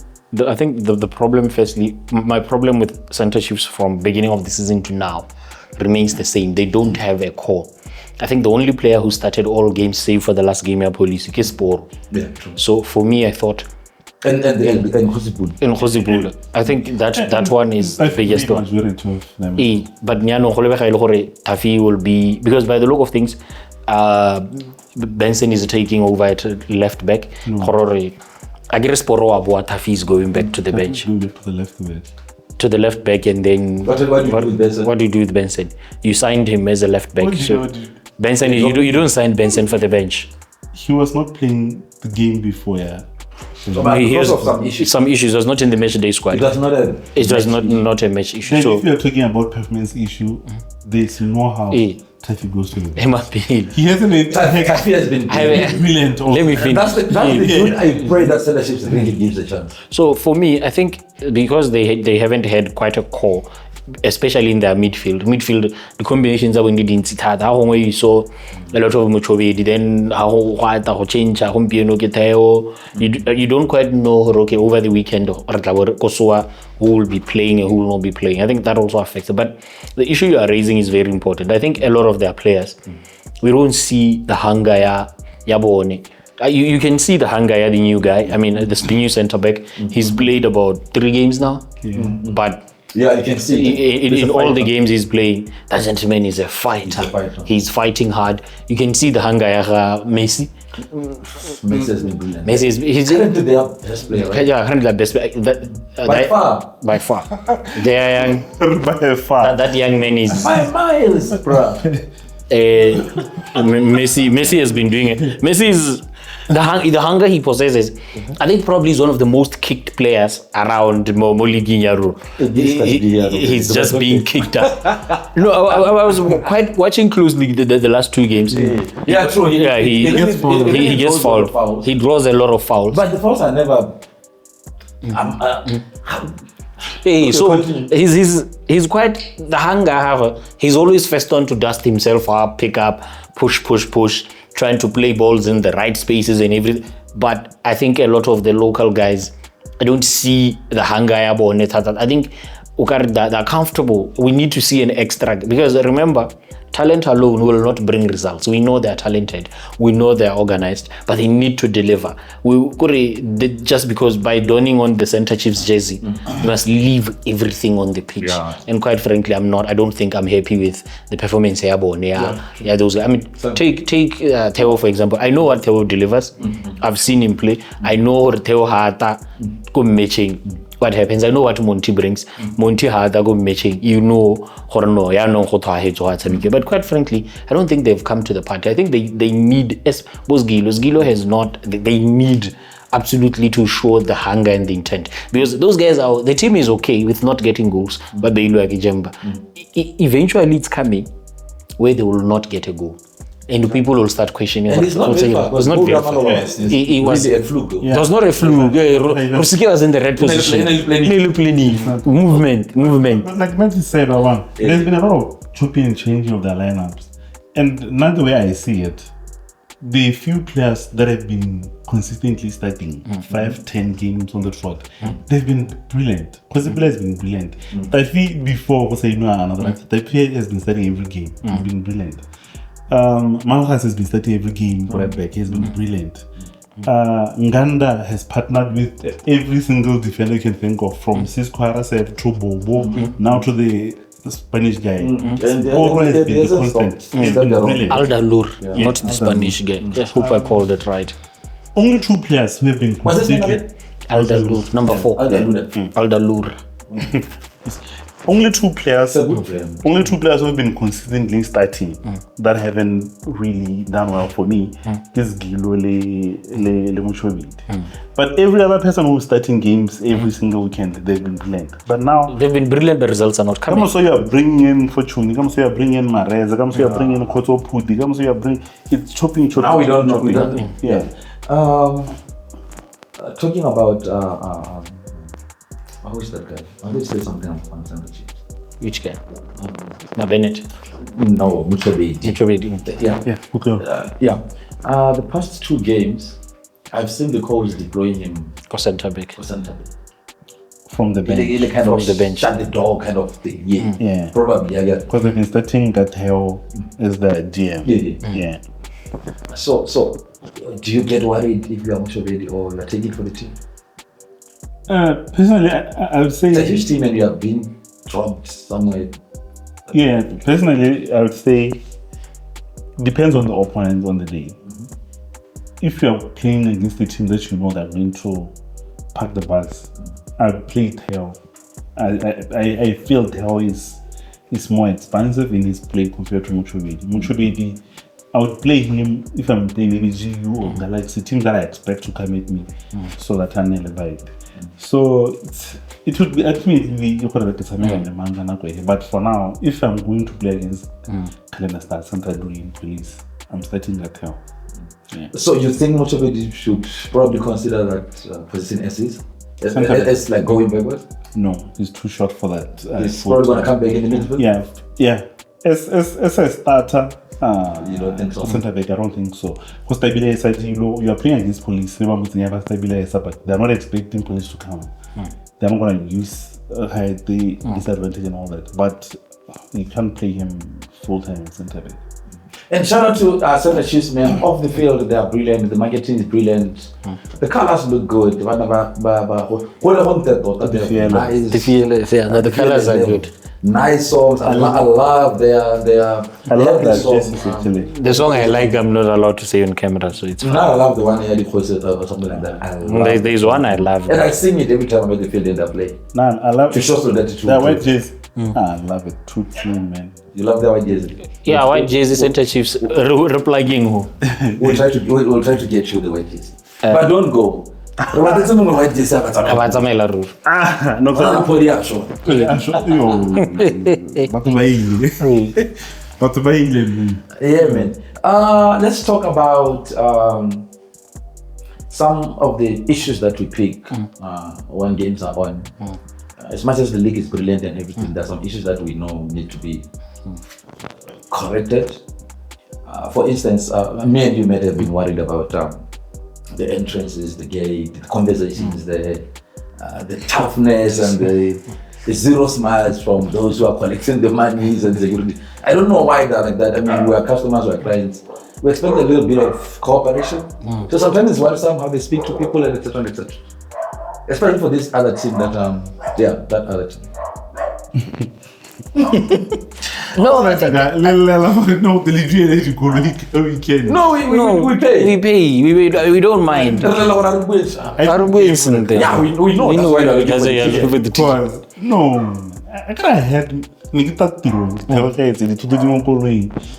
I think the problem, firstly, my problem with Center Chiefs from beginning of the season to now remains the same. They don't have a core. I think the only player who started all games save for the last game is Police, Sporo. Yeah, true. So for me, I thought and Khosibula. I think that one is the biggest one. But Nyano Tafi will be, because by the look of things, Benson is taking over at left back. I guess Tafi is going back to the bench. Going back to the left back. To the left back, and then what do you do with Benson? You signed him as a left back. Benson, you don't sign Benson for the bench. He was not playing the game before, yeah. So because of some issues. Some issues. Was not in the match day squad. It was not a not a match issue. Then so if you're talking about performance issue, there's no how Tafi goes to the Emapile. He hasn't been Tafi has been brilliant. Let me finish. That's the June I pray that Celtics really gives a chance. So for me, I think because they haven't had quite a core, especially in their midfield. Midfield, the combinations are when you didn't sit at how you saw a lot of Muchovedi, then how change, how you don't quite know okay, over the weekend Kosua who will be playing and who will not be playing. I think that also affects it. But the issue you are raising is very important. I think a lot of their players, we don't see the hunger yabone. You can see the hunger, the new guy. I mean, the new centre back. He's played about 3 games now, but yeah, you can see in all the games he's playing, that gentleman is a fighter. He's fighting hard. You can see the hunger. Messi. Messi has been brilliant. Messi is he's currently their best player, right? Yeah, currently the best player. By far. They are young. By far. That young man is. By miles, bro. Messi has been doing it. Messi is the hunger he possesses. I think probably is one of the most kicked players around Moligi Nyaru. He's just being kicked up. No, I was quite watching closely the last 2 games. Yeah, true. He gets fouled. He draws a lot of fouls. But the fouls are never. Hey, so he's quite the hunger I have. He's always first on to dust himself up, pick up, push, trying to play balls in the right spaces and everything. But I think a lot of the local guys, I don't see the hunger on it. I think they're comfortable. We need to see an extra, because remember, talent alone will not bring results. We know they're talented. We know they're organized, but they need to deliver. Just because by donning on the Center Chiefs jersey, you must leave everything on the pitch. Yeah. And quite frankly, I don't think I'm happy with the performance here. Those. I mean, take Theo for example. I know what Theo delivers. I've seen him play. I know Theo Hata matching. What happens? I know what Monty brings. Monty had a good matching. You know, but quite frankly, I don't think they've come to the party. I think they need, as Gilo has not. They need absolutely to show the hunger and the intent, because those guys are. The team is okay with not getting goals, but they look like a jamba. Eventually, it's coming where they will not get a goal. And people will start questioning. And it's not very far. It was not very far. It was really a fluke. It was not a fluke. Rusike was in the right position. Movement. But like Matthew said, there's been a lot of chopping and changing of their lineups. And not the way I see it, the few players that have been consistently starting 5-10 games on the trot, they've been brilliant. Because the player has been brilliant. I feel before, the player has been starting every game. He's been brilliant. Malchus has been starting every game right back. He's been brilliant. Nganda has partnered with every single defender you can think of, from Cisco Arasef to Bobo, now to the Spanish guy. Bobo has been the constant. He's been brilliant. Aldalur, not the Spanish guy. I hope I called it right. Only 2 players who have been consistently. Aldalur, number 4. Aldalur. Only 2 players who have been consistently starting that haven't really done well for me is Gilo Le Muchovedi. But every other person who's starting games every single weekend, they've been brilliant. But now they've been brilliant, the results are not coming. So you are bringing in Fortune, so you are bringing in Marez, so you are bringing in Koto Pudi, so you are bringing it's chopping. Now we don't know. Yeah. Talking about who is that guy? I want to say something on Center Chiefs. Which guy? Bennett. No, Muchovedi. Yeah. Okay. The past 2 games, I've seen the coach deploying him for center back. From the bench. From the bench. Shut the door kind of thing. Yeah. Probably, Because they've been starting that hell as the GM. Yeah. So, do you get worried if you are Muchovedi or you are taking for the team? Personally, I would say... It's a huge team and you have been dropped somewhere. Yeah, personally, I would say depends on the opponent on the day. If you are playing against the team that you know that are going to pack the bus, I would play Theo. I feel Theo is more expansive in his play compared to Muchovedi. Muchovedi, I would play him if I'm playing maybe GU or Galaxy, teams that I expect to come at me, so that I never bite. So it would be ultimately but for now, if I'm going to play against Calendar Stars, Santa Green Police, I'm starting at hell. Yeah. So you think much of it should probably consider that position as like going backwards? No, he's too short for that. He's probably going to come back in the midfield? Yeah. As a starter, you don't think so? Center back, I don't think so. Because stabilizer, you are playing against Police. Never stabilizer, but they're not expecting Police to come. They're not going to use the disadvantage and all that. But you can't play him full time in center back. And shout out to Center Chiefs, man. Off the field, they are brilliant. The marketing is brilliant. The colors look good. The colors are good. Nice songs. I love their I love that jersey actually. The song I like, I'm not allowed to say on camera, so it's fine. I love the one here, or something like that. There's one I love. And I sing it every time I'm at the field and I play. No, I love to show solidarity. That white jersey. I love it. Too clean, man. You love that white jersey? Yeah, white jersey, Center Chiefs, replugging who? We'll try to get you the white jersey. But don't go. White jersey. No, yeah, man. Let's talk about some of the issues that we pick when games are on. As much as the league is brilliant and everything, there are some issues that we know need to be corrected. For instance, me and you might have been worried about the entrances, the gate, the conversations, the toughness and the zero smiles from those who are collecting the monies and security. I don't know why they're like that. I mean, we are customers, we are clients. We expect a little bit of cooperation. So sometimes it's worrisome how they speak to people and etc. etc. Especially for this other team that that other team. No, we pay. We don't mind. Yeah, we know. No, I kind of had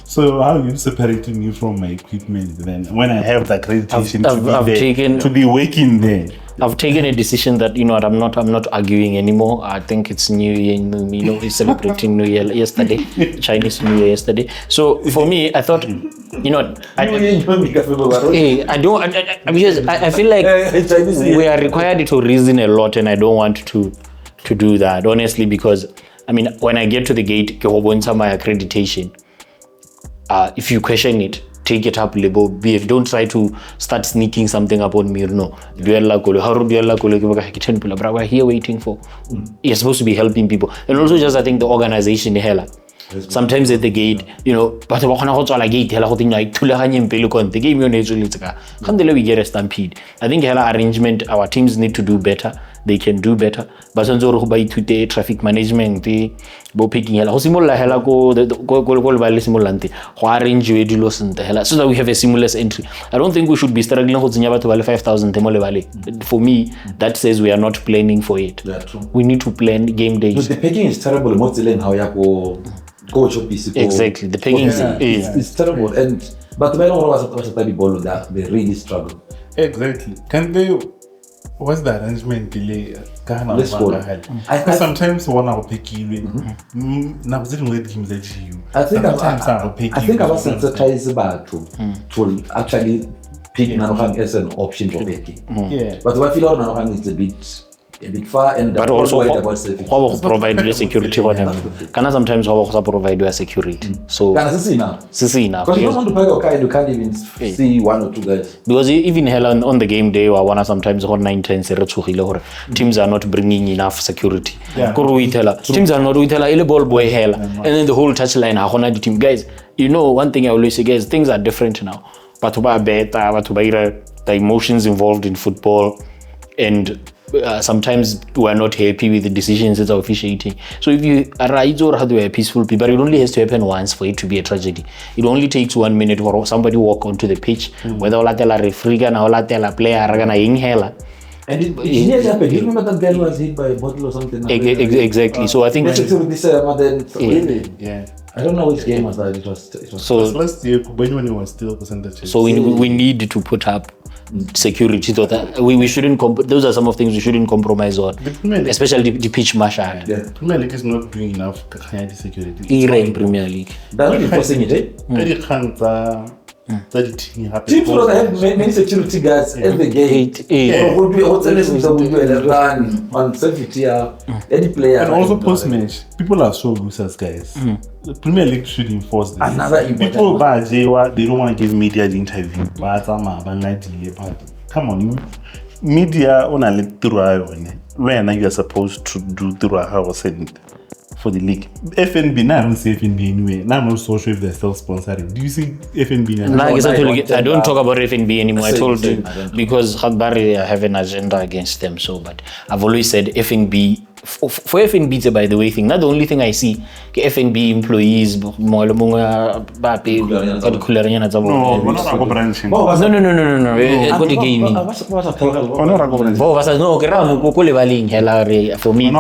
so how are you separating me from my equipment then when I have the accreditation to be working there? I've taken a decision that I'm not arguing anymore. I think it's New Year, it's celebrating New Year yesterday, Chinese New Year yesterday. So for me, I thought, I feel like we are required to reason a lot, and I don't want to do that honestly, because when I get to the gate, my accreditation. If you question it, take it up, label BF. Don't try to start sneaking something upon me. No. We're here waiting for. You're supposed to be helping people. And also just I think the organization hella. Sometimes at the gate, but we get a stampede. I think hella arrangement, our teams need to do better. They can do better. But traffic management, picking hella so that we have a seamless entry. I don't think we should be struggling to 5,000. For me, that says we are not planning for it. We need to plan game days. The picking is terrible. Exactly, the picking is terrible. But when all was that they really struggle. Exactly. Can they? What's the arrangement delay? I sometimes one hour pick you. Now sitting with him that you. I think I was sensitized about to actually pick Nanohang as an option for picking. Yeah. But what I feel Nanohang is a bit far, and but also how provide the security for them. Can I sometimes provide your security? So because you don't want to park your car and you can't even see one or two guys. Because even hell on the game day, or one sometimes 9-10 teams are not bringing enough security. Teams are not with hella ball boy hell, and then the whole touchline the team guys. One thing I always say, guys, things are different now. But the emotions involved in football, and sometimes we are not happy with the decisions that are officiating. So if you arise or have a peaceful people, but it only has to happen once for it to be a tragedy. It only takes 1 minute for somebody walk onto the pitch, whether or not a referee or player inhaler. And it nearly happened. You remember that girl was hit by a bottle or something? Exactly. So I think yeah. I don't know which game was that. It was So last year, when he was still percentage. So we need to put up security. So that we shouldn't. Those are some of the things we shouldn't compromise on, especially the pitch marshal. The Premier League is not doing enough to hide the security. In Premier League. they're not enforcing it, eh? Teams will have many security guards at the gate. Would be run on safety, any player. And also post-match, people are so losers, guys. The Premier League should enforce this. Another important People one. buy Jewa, they don't want to give media the interview. But come on, you media on a little when you are supposed to do through our send for the league. FNB, now I don't say FNB anyway. Now I'm not so sure if they're still sponsoring. Do you see FNB now? I don't talk about FNB anymore. I told you because Khadbari have an agenda against them. So, but I've always said FNB. For FNB, it's a by the way thing. Not the only thing I see. FNB employees, No, we're not branching. No. What the game mean? For me,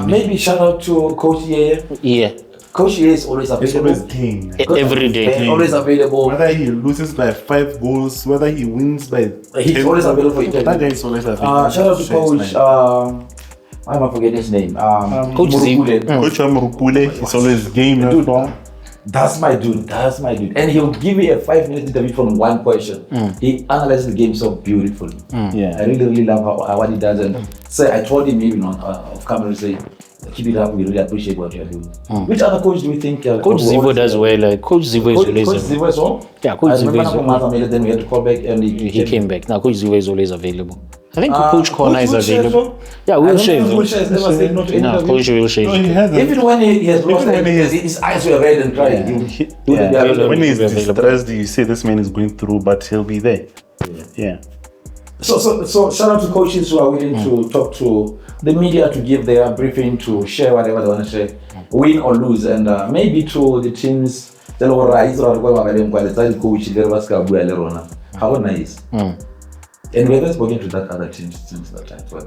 maybe shout out to Coach Ye. yeah, Coach Ye is always It's available. always game. every day. Always available. Whether he loses by 5 goals, whether he wins by He's 10 always available for interview. That guy is always available. Shout out to Coach. Why am I forgetting his name? Coach Murukule. Coach Amurukule is always game. Dude, that's my dude. And he'll give you a 5-minute interview from one question. He analyzes the game so beautifully. Yeah. I really love what he does. And say, I told him even on off camera, say, keep it up. We really appreciate what you're doing. Which other coach do we think? Coach Zivo does well. Coach Zivo is always. Coach Zivo as well? Yeah, Coach I remember Zivo is. then we had to call back and He came back. Now Coach Zivo is always available. I think Coach Coach Corner is Wilshere available. as well? Yeah, I don't Wilshere. know if Wilshere has never said no to any No, interview. Coach No, he Wilshere. hasn't. Even when he has lost, Even when he his eyes were red and crying. He wouldn't be available. When he's available. distressed, you say this man is going through, but he'll be there. Yeah. So shout out to coaches who are willing to talk to the media, to give their briefing, to share whatever they want to share, win or lose, and maybe to the teams. How nice. And we haven't spoken to that other teams since that time. Because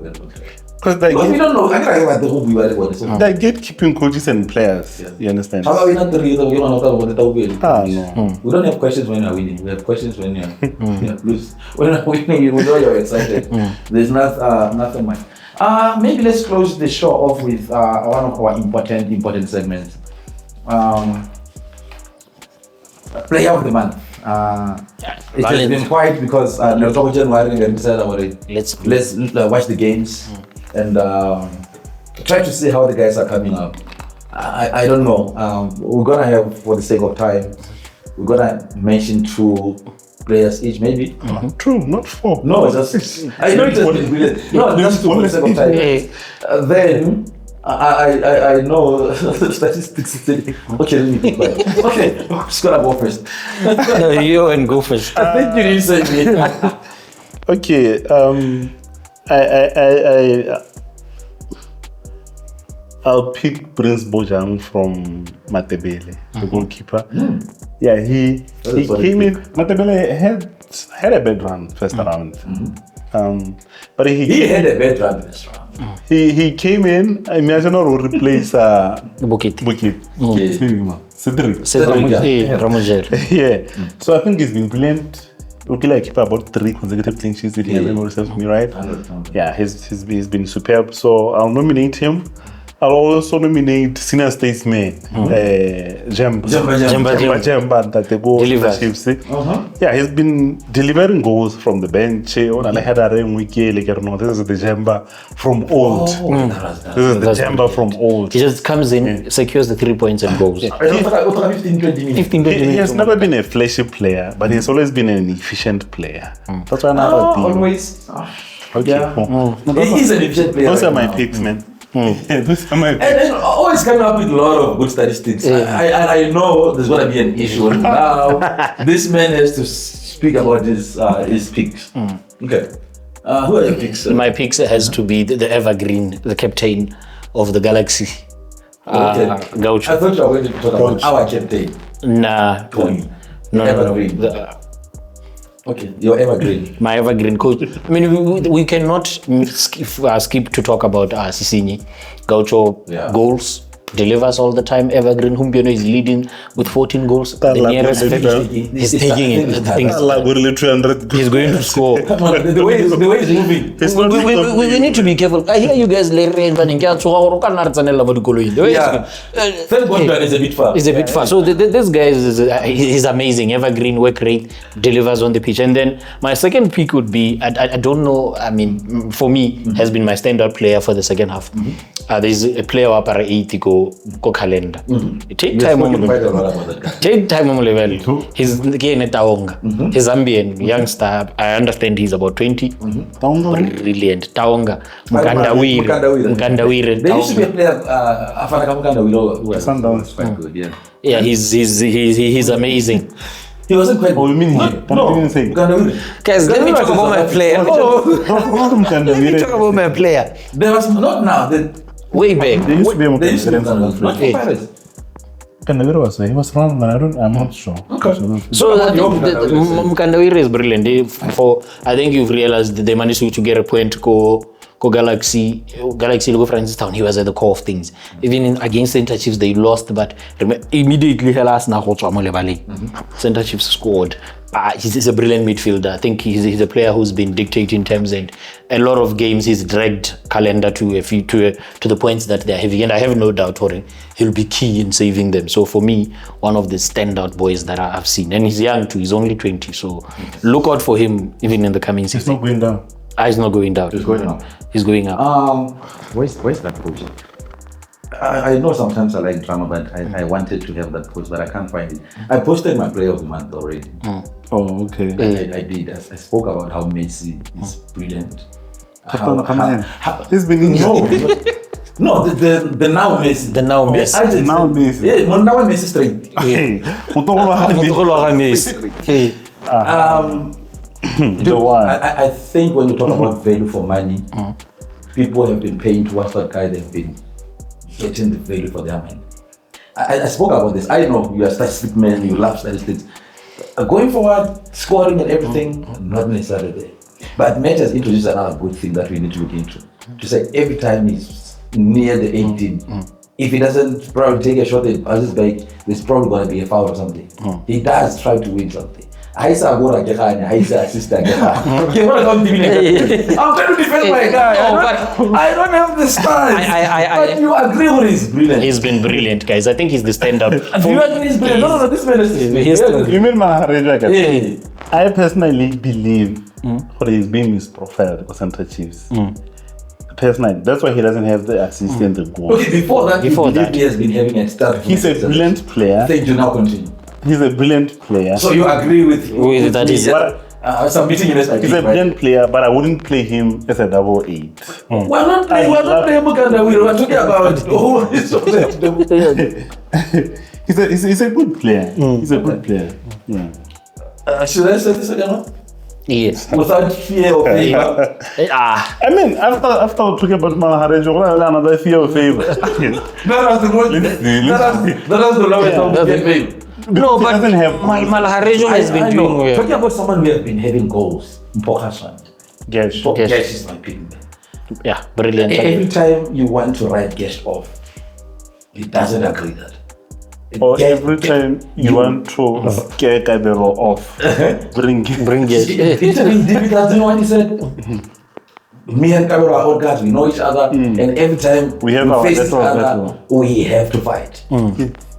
Because we don't know. I can't remember who we were. they're gatekeeping coaches and players. Yeah. You understand? How about we not the reason we don't know what no. We don't have questions when you're winning. We have questions when you're losing. When you're winning, we know you're excited. There's nothing much. Maybe let's close the show off with one of our important segments. Player of the month. It has been quiet because January and decided about it. Let's Watch the games and try to see how the guys are coming up. I don't know. We're gonna have, for the sake of time, we're gonna mention 2 players each, maybe. True, not 4. No, just I know it has been brilliant. No, just 2 for the sake of time. Then I know statistics. Okay, let me be quiet. Okay, I'm just gonna go first. you and go first. I think you didn't say me. Okay, I'll pick Prince Bojang from Matebele, the goalkeeper. Yeah, he came in. Matebele had a bad run first round, but He had a bad run this round. he came in. I imagine or replace Bukit. Cedric. Ramogel. Yeah. So I think he's been brilliant. Okay, like keep about 3 consecutive clean sheets if memory serves me right. Yeah, he's been superb. So I'll nominate him. I'll also nominate senior statesman Jemba that they go Delivers. to Chiefs. Yeah, he's been delivering goals from the bench. This is the Jemba from old. This is the Jemba from old. He just comes in, secures the 3 points and goes. 15-20 minutes. 15, 20 He minutes. has never been a flashy player, but he's always been an efficient player. That's why another thing. Always. Okay. Yeah. He is an efficient player. Those are right my now. picks, man. Those are my And always coming up with a lot of good statistics. I know there's going to be an issue now. This man has to speak about his picks. Okay. Who are your picks? My picks has to be the evergreen, the captain of the Galaxy. Gaucho. I thought you were going to talk about our captain. Nah. Tony. No. Evergreen. Okay, you're evergreen. My evergreen coach. I mean, we cannot skip to talk about Sisini. Gaucho goals, delivers all the time. Evergreen Humbiano is leading with 14 goals. The nearest he's taking it. He's going to score. the way he's moving. We need to be careful. I hear you guys later, but Third one is a bit far. It's a bit far. So this guy he's amazing. Evergreen, work rate, delivers on the pitch. And then my second pick would be, I don't know, I mean, for me, has been my standout player for the second half. There's a player up at 80 go calendar. Take time on level. He's again at Taonga. He's Zambian youngster. I understand he's about 20. Brilliant. Taonga. Mkandawire. There used to be a player, Afanaka Mkandawire, who was quite good, yeah. Yeah, he's amazing. He wasn't quite. Oh, you mean Mkandawire. Guys, let me talk about my player. Let me talk about my player. There was not now. Way back. There used to be a Mkandawire. Not for Pirates. He was wrong, but I'm not sure. Okay. So Mkandawire is brilliant. I think you've realized that they managed to get a point go Galaxy logo Francis Town. He was at the core of things. Even against Center Chiefs they lost, but immediately Center Chiefs scored. He's a brilliant midfielder. I think he's a player who's been dictating terms, and a lot of games he's dragged calendar to the points that they're having, and I have no doubt he'll be key in saving them. So for me, one of the standout boys that I've seen, and he's young too. He's only 20, so look out for him even in the coming season. He's not going down. He's not going down. He's going up. He's going up. Where's that post? I know sometimes I like drama, but I wanted to have that post, but I can't find it. I posted my player of the month already. Oh, okay. I did. I spoke about how Messi is brilliant. He's been injured. No, the now Messi. The now Messi. Now Messi. Yeah, now Messi straight. Hey. The one. I think when you talk about value for money, people have been paying towards that guy. They've been getting the value for their money. I spoke about this. I know you are a statistic man, you love statistics. Going forward, scoring and everything, not necessarily there. But Matt has introduced another good thing that we need to look into. To say every time he's near the 18, if he doesn't probably take a shot and passes back, there's probably going to be a foul or something. He does try to win something. I'm trying to defend my guy. I don't have the style. But you agree with his brilliant. He's been brilliant, guys. I think he's the stand-up. Do you agree he's brilliant? No, this man is. You mean Mahareja? I personally believe he's being misprofiled for Center Chiefs. Personally, that's why he doesn't have the assist and the goal. Okay, before that, he has been having a start. He's a brilliant player. Thank you. Now continue. He's a brilliant player. So you agree with that? He's submitting in He's a brilliant player, but I wouldn't play him as a 88. We're not playing Mukanda. We're talking about he's a good player. He's a good player. Yeah. Should I say this again? Yes. Without fear or favor. I mean, after talking about Mahareja, another fear or favor. That was the lowest of favor. No, but Malaharejo has been doing well. Talking about someone who has been having goals, Mpokashan. Gesh is my pick. Yeah, brilliant. Every time you want to write Gesh off, he doesn't agree that. Or every time you want to scare Kabero off, bring Gesh. It's difficult, you know what he said? Me and Kabero are all guys, we know each other, and every time we face each other, we have to fight.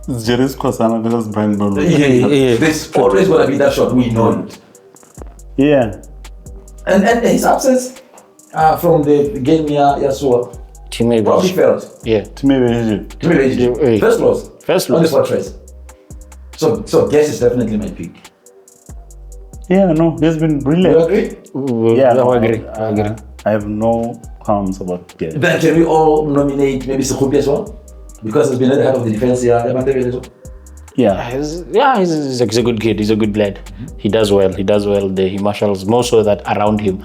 It's Jerry's Kosana versus Brian Bolo. Yeah. There's always going to be that shot, we know it. Yeah. And his absence from the game near Yasuo probably felt. Yeah. Timmy First loss. On the spot race. So Guess is definitely my pick. Yeah, no, he's been brilliant. You agree? Yeah, I agree. I have no qualms about Guess. Then can we all nominate maybe Sekhupi as well? Because he's been at the head of the defense here. Yeah. He's a good kid. He's a good lad. He does well. He marshals more so that around him,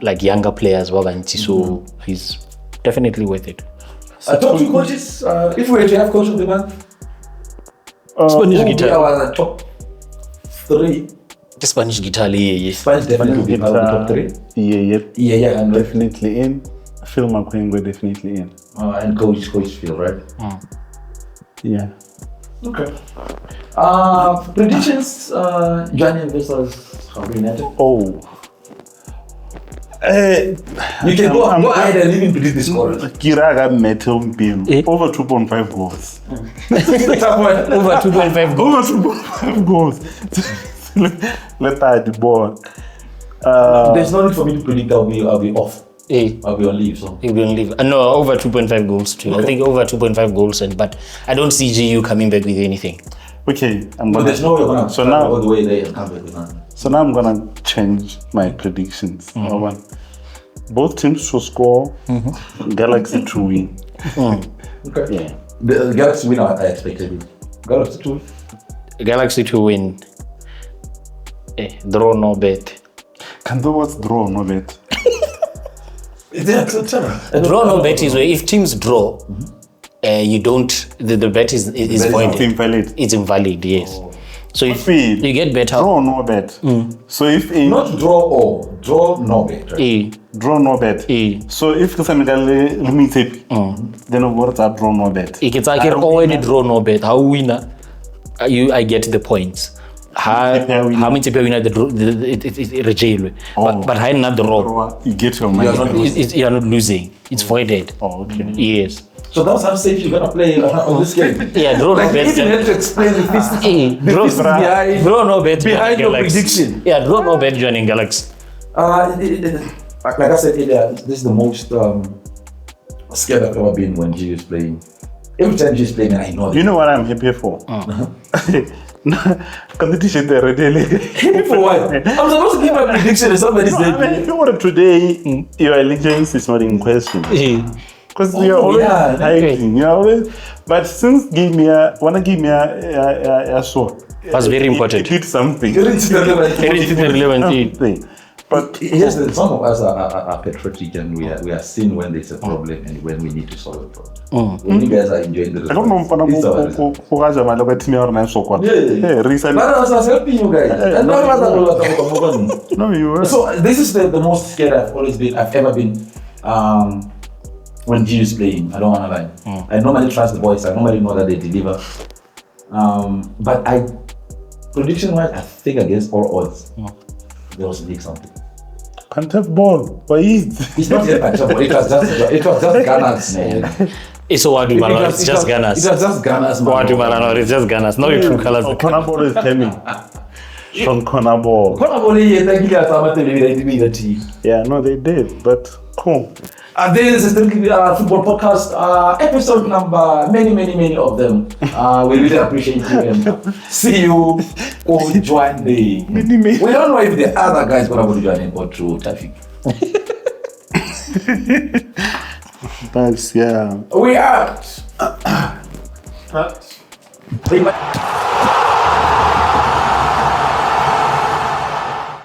like younger players, so he's definitely worth it. Top two coaches, if we were to have coach of the month, who would be our top three The Spanish guitar, yeah. Spanish definitely will be part of the top 3. Yeah, and definitely in. Phil Makwengo definitely in. And coach Phil, right? Yeah. Okay. Predictions, JWANENG versus United. Oh. You can go ahead and even predict the score. Kiraga Metal Beam. Over 2.5 goals. Over 2.5 goals. Over 2.5 goals. Let the ball. There's no need for me to predict I'll be off. I'll be on leave. So He'll be on leave. No, over 2.5 goals too. Okay. I think over 2.5 goals, but I don't see GU coming back with anything. Okay, there's no way you're gonna now all the way there and come back with nothing. So now I'm gonna change my predictions. Both teams to score. Galaxy to win. Okay. Yeah. The Galaxy win, I expected it. Galaxy to win. Galaxy to win. Draw no bet. Can the words draw no bet? Draw no bet is where if teams draw, you don't. The bet is void. It's invalid. It's invalid. Yes. So if Wait, you get better. draw no bet. So if in Not draw or draw no bet. Right? draw no bet. So if Kusamigale limited, then what are draw no bet? It's like already draw no bet. How winner? I get the points. How many people winner the jail? But I not draw. You get your money. You're not losing. It's voided. Oh, okay. Yes. So that's how safe you're gonna play on this game. Yeah, draw no bet. Even have to explain the Draw no bet behind your Galaxy. prediction. Yeah, draw no bet joining Galaxy. Like I said earlier, this is the most scared I've ever been when G is playing. Every time G is playing, I know. You know what I'm happy for? Competition there already. For what? I'm supposed to give my prediction and somebody said. I mean, for today, your allegiance is not in question. Because you're always hiding, you know. But since wanna give me a sword. That's very important. It did something. It's relevant. Something. But yes, some of us are patriotic and we are seeing when there's a problem and when we need to solve a problem. When you guys are enjoying the I don't know recently. I was helping you guys. No, you were. So this is the most scared I've ever been when G is playing. I don't want to lie. I normally trust the boys. I normally know that they deliver. But prediction-wise, I think against all odds, there was leak something. Can't have ball. Why is it's not yet ball. It was just Ghana's, man. It's just Ghana's. It was just Ghana's, man. It's just Ghana's. No true colors. Corner ball is coming. From corner ball. Yeah, no, they did, but cool. This is the football podcast, episode number many of them. We really appreciate you and see you or join the. We don't know if the other guys gonna join in or through traffic. That's We are.